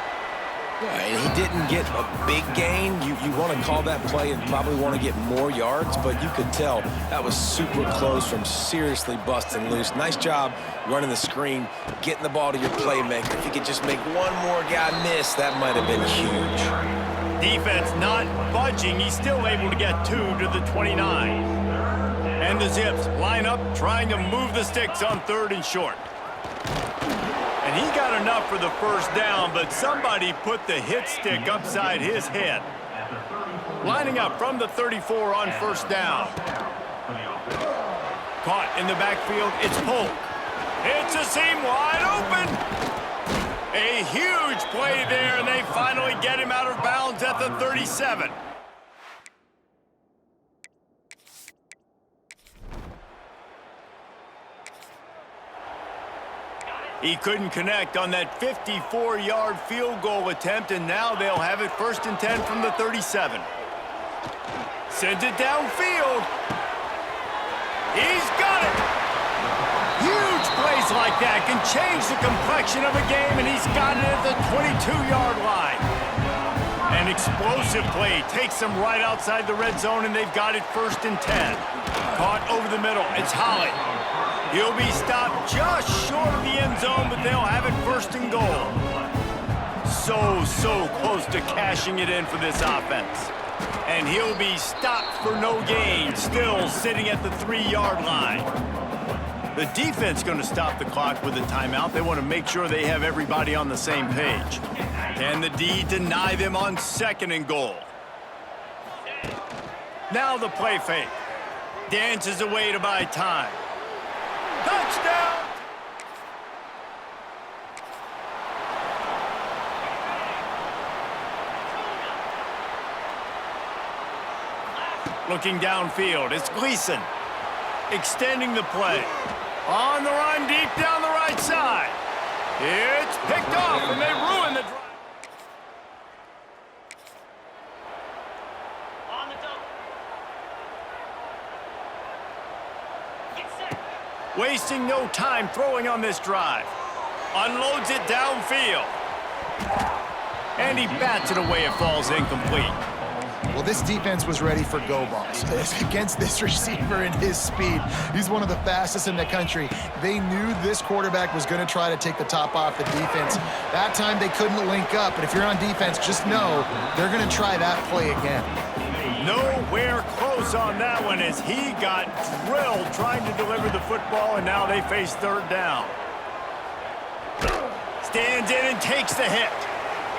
C: And he didn't get a big gain. You want to call that play and probably want to get more yards, but you could tell that was super close from seriously busting loose. Nice job running the screen, getting the ball to your playmaker. If you could just make one more guy miss, that might have been huge.
A: Defense not budging. He's still able to get 2 to the 29. And the Zips line up trying to move the sticks on 3rd and short. And he got enough for the first down, but somebody put the hit stick upside his head. Lining up from the 34 on 1st down. Caught in the backfield, it's Polk. It's a seam wide open. A huge play there, and they finally get him out of bounds at the 37. He couldn't connect on that 54-yard field goal attempt, and now they'll have it 1st and 10 from the 37. Sends it downfield. He's got it. Huge plays like that can change the complexion of a game, and he's got it at the 22-yard line. An explosive play takes them right outside the red zone, and they've got it 1st and 10. Caught over the middle. It's Holly. He'll be stopped just short of the end zone, but they'll have it 1st and goal. So close to cashing it in for this offense. And he'll be stopped for no gain, still sitting at the 3-yard line. The defense going to stop the clock with a timeout. They want to make sure they have everybody on the same page. Can the D deny them on 2nd and goal? Now the play fake. Dances away to buy time. Touchdown! Looking downfield, it's Gleason. Extending the play. On the run, deep down the right side. It's picked off, and they ruin the drive. Wasting no time throwing on this drive. Unloads it downfield. And he bats it away. It falls incomplete.
B: Well, this defense was ready for go balls against this receiver and his speed. He's one of the fastest in the country. They knew this quarterback was going to try to take the top off the defense. That time they couldn't link up, but if you're on defense, just know they're going to try that play again.
A: Nowhere close on that one as he got drilled trying to deliver the football, and now they face 3rd down. Stands in and takes the hit.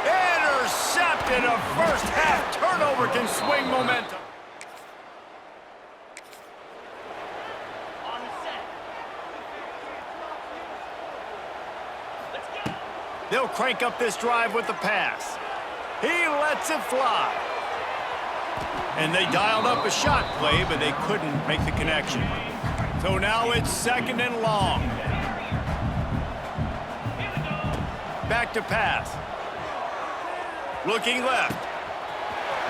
A: Intercepted. A first-half turnover can swing momentum. They'll crank up this drive with the pass. He lets it fly. And they dialed up a shot play, but they couldn't make the connection. So now it's 2nd and long. Back to pass. Looking left.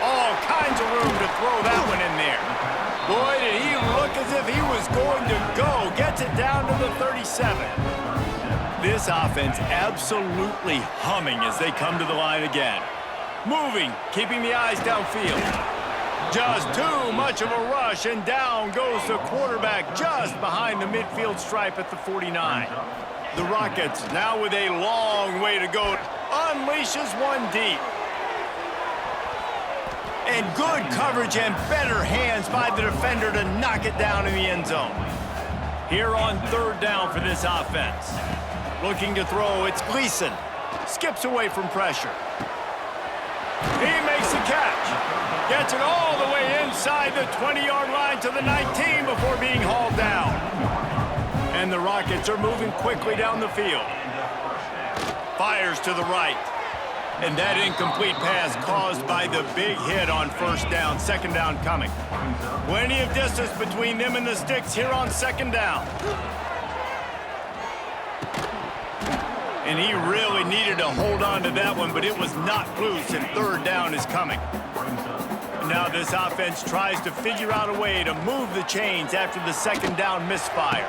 A: All kinds of room to throw that one in there. Boy, did he look as if he was going to go. Gets it down to the 37. This offense absolutely humming as they come to the line again. Moving, keeping the eyes downfield. Just too much of a rush, and down goes the quarterback just behind the midfield stripe at the 49. The Rockets, now with a long way to go, unleashes one deep. And good coverage and better hands by the defender to knock it down in the end zone. Here on 3rd down for this offense. Looking to throw, it's Gleason. Skips away from pressure. He makes the catch. Gets it all the way inside the 20-yard line to the 19 before being hauled down. And the Rockets are moving quickly down the field. Fires to the right. And that incomplete pass caused by the big hit on 1st down. 2nd down coming. Plenty of distance between them and the sticks here on 2nd down. And he really needed to hold on to that one, but it was not loose, and 3rd down is coming. Now this offense tries to figure out a way to move the chains after the 2nd down misfire.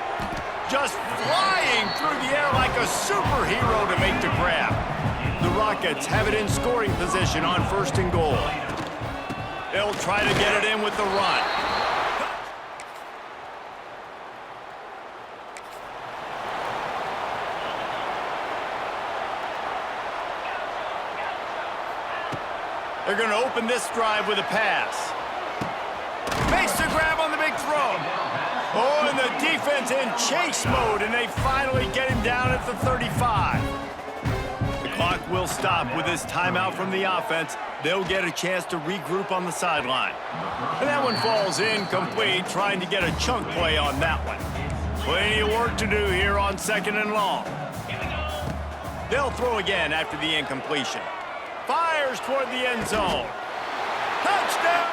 A: Just flying through the air like a superhero to make the grab. The Rockets have it in scoring position on 1st and goal. They'll try to get it in with the run. They're going to open this drive with a pass. Makes the grab on the big throw. Oh, and the defense in chase mode, and they finally get him down at the 35. The clock will stop with this timeout from the offense. They'll get a chance to regroup on the sideline. And that one falls incomplete, trying to get a chunk play on that one. Plenty of work to do here on 2nd and long. They'll throw again after the incompletion. Fires toward the end zone. Touchdown!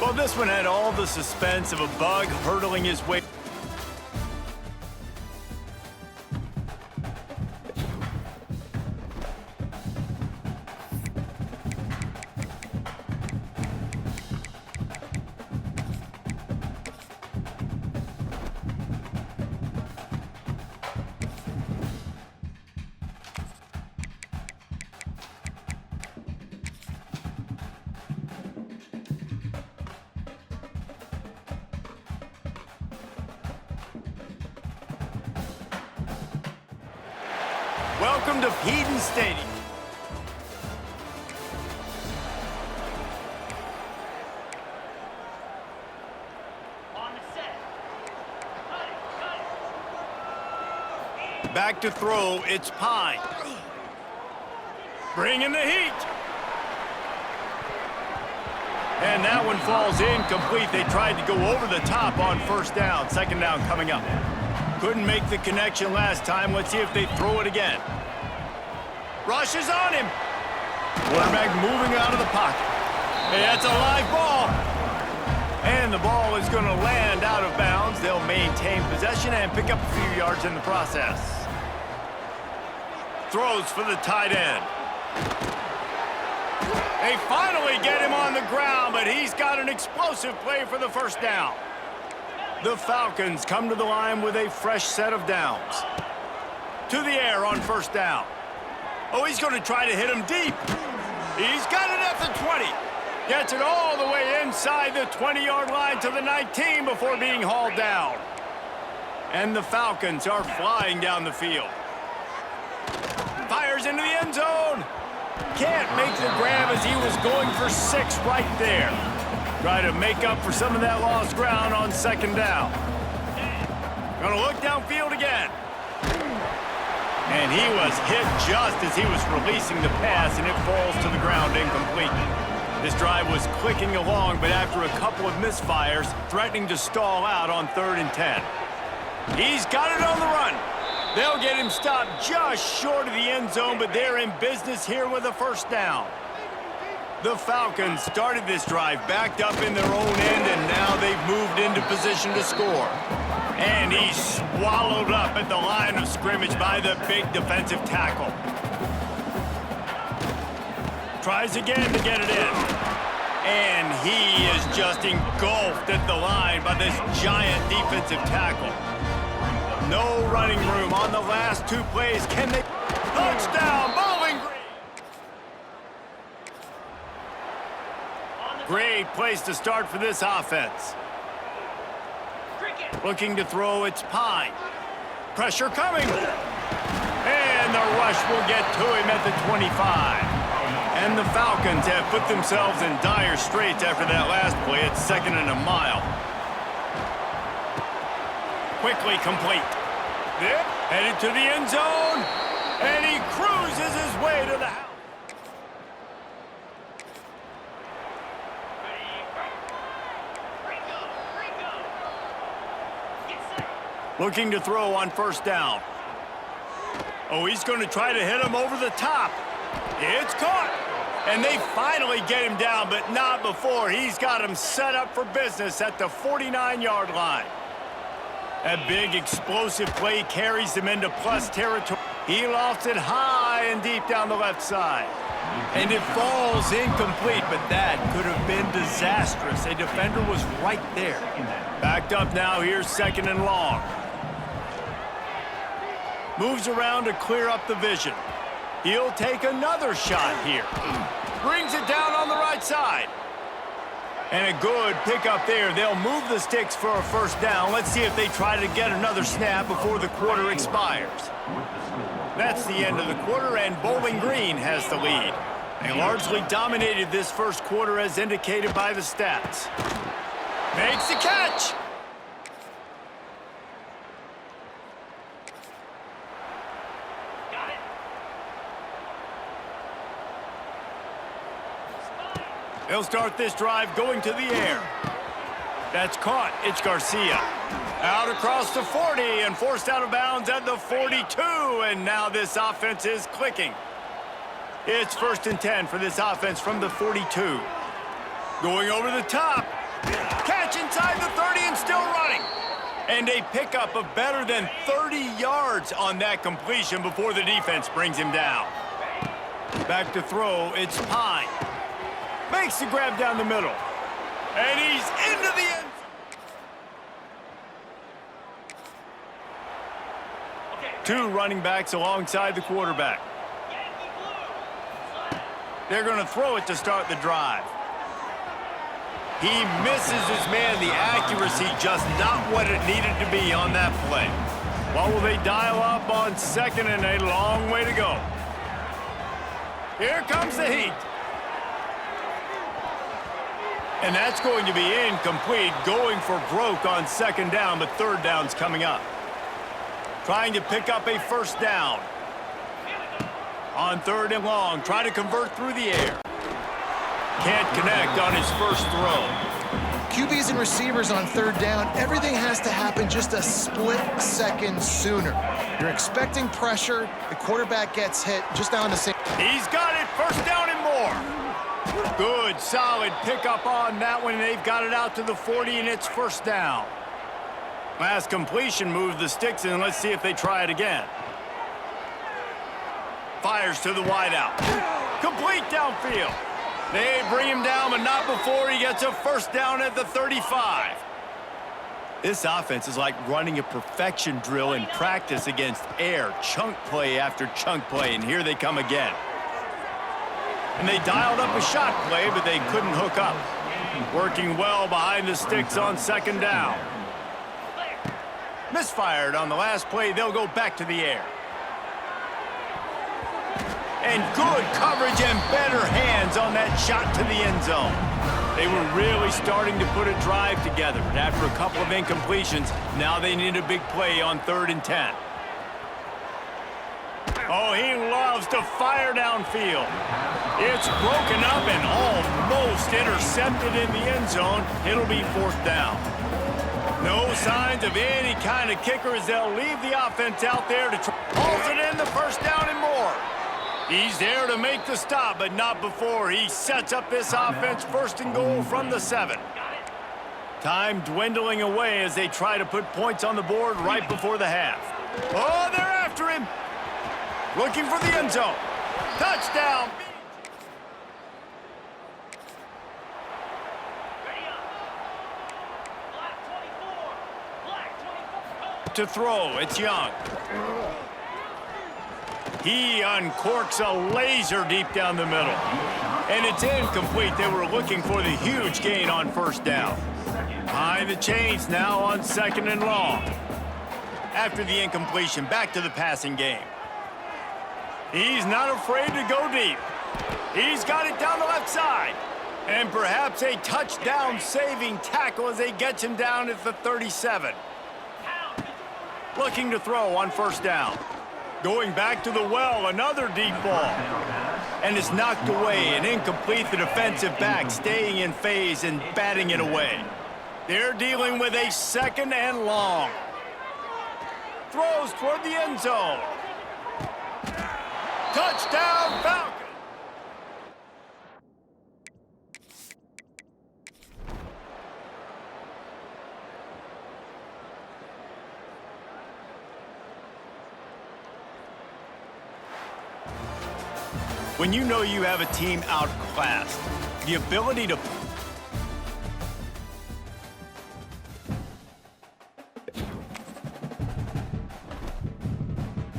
A: Well, this one had all the suspense of a bug hurtling his way. Welcome to Eden Stadium.
F: On the set. Cut it.
A: Back to throw, it's Pine. Bringing the heat. And that one falls incomplete. They tried to go over the top on 1st down. 2nd down coming up. Couldn't make the connection last time. Let's see if they throw it again. Rushes on him. Quarterback moving out of the pocket. Hey, that's a live ball. And the ball is going to land out of bounds. They'll maintain possession and pick up a few yards in the process. Throws for the tight end. They finally get him on the ground, but he's got an explosive play for the 1st down. The Falcons come to the line with a fresh set of downs. To the air on 1st down. Oh, he's going to try to hit him deep. He's got it at the 20. Gets it all the way inside the 20-yard line to the 19 before being hauled down. And the Falcons are flying down the field. Fires into the end zone. Can't make the grab as he was going for 6 right there. Try to make up for some of that lost ground on 2nd down. Gonna look downfield again. And he was hit just as he was releasing the pass, and it falls to the ground incomplete. This drive was clicking along, but after a couple of misfires, threatening to stall out on 3rd and 10. He's got it on the run. They'll get him stopped just short of the end zone, but they're in business here with a 1st down. The Falcons started this drive backed up in their own end, and now they've moved into position to score. And he's swallowed up at the line of scrimmage by the big defensive tackle. Tries again to get it in. And he is just engulfed at the line by this giant defensive tackle. No running room on the last 2 plays. Can they... Touchdown, Bowling Green! Great place to start for this offense. Looking to throw, it's Pine. Pressure coming. And the rush will get to him at the 25. And the Falcons have put themselves in dire straits after that last play. It's 2nd and a mile. Quickly complete. Headed to the end zone. And he cruises his way to the house. Looking to throw on 1st down. Oh, he's going to try to hit him over the top. It's caught. And they finally get him down, but not before he's got him set up for business at the 49-yard line. That big explosive play carries him into plus territory. He lofts it high and deep down the left side. And it falls incomplete, but that could have been disastrous. A defender was right there. Backed up now, here's 2nd and long. Moves around to clear up the vision. He'll take another shot here. Brings it down on the right side. And a good pickup there. They'll move the sticks for a first down. Let's see if they try to get another snap before the quarter expires. That's the end of the quarter, and Bowling Green has the lead. They largely dominated this first quarter as indicated by the stats. Makes the catch.
F: Got it.
A: They'll start this drive going to the air. That's caught. It's Garcia. Out across the 40 and forced out of bounds at the 42. And now this offense is clicking. It's 1st and 10 for this offense from the 42. Going over the top. Catch inside the 30 and still running. And a pickup of better than 30 yards on that completion before the defense brings him down. Back to throw. It's Pine. Makes the grab down the middle. And he's into the end. Two running backs alongside the quarterback. They're going to throw it to start the drive. He misses his man. The accuracy just not what it needed to be on that play. What will they dial up on 2nd and a long way to go? Here comes the heat. And that's going to be incomplete, going for broke on 2nd down, but 3rd down's coming up. Trying to pick up a first down. On 3rd and long, try to convert through the air. Can't connect on his first throw.
B: QBs and receivers on 3rd down, everything has to happen just a split second sooner. You're expecting pressure, the quarterback gets hit just now on the same.
A: He's got it, 1st down and more. Good, solid pickup on that one. They've got it out to the 40, and it's 1st down. Last completion moved the sticks in. Let's see if they try it again. Fires to the wideout. Complete downfield. They bring him down, but not before he gets a 1st down at the 35. This offense is like running a perfection drill in practice against air. Chunk play after chunk play, and here they come again. And they dialed up a shot play, but they couldn't hook up. Working well behind the sticks on 2nd down. Misfired on the last play. They'll go back to the air. And good coverage and better hands on that shot to the end zone. They were really starting to put a drive together. And after a couple of incompletions, now they need a big play on 3rd and 10. Oh, he loves to fire downfield. It's broken up and almost intercepted in the end zone. It'll be 4th down. No signs of any kind of kicker as they'll leave the offense out there to try. Pulls it in the 1st down and more. He's there to make the stop, but not before he sets up this offense 1st and goal from the 7. Time dwindling away as they try to put points on the board right before the half. Oh, they're after him. Looking for the end zone. Touchdown. To throw, it's Young. He uncorks a laser deep down the middle. And it's incomplete. They were looking for the huge gain on 1st down. Behind the chains now on 2nd and long. After the incompletion, back to the passing game. He's not afraid to go deep. He's got it down the left side. And perhaps a touchdown-saving tackle as they get him down at the 37. Looking to throw on 1st down. Going back to the well, another deep ball. And it's knocked away and incomplete. The defensive back staying in phase and batting it away. They're dealing with a 2nd and long. Throws toward the end zone. Touchdown, Falcons. When you know you have a team outclassed, the ability to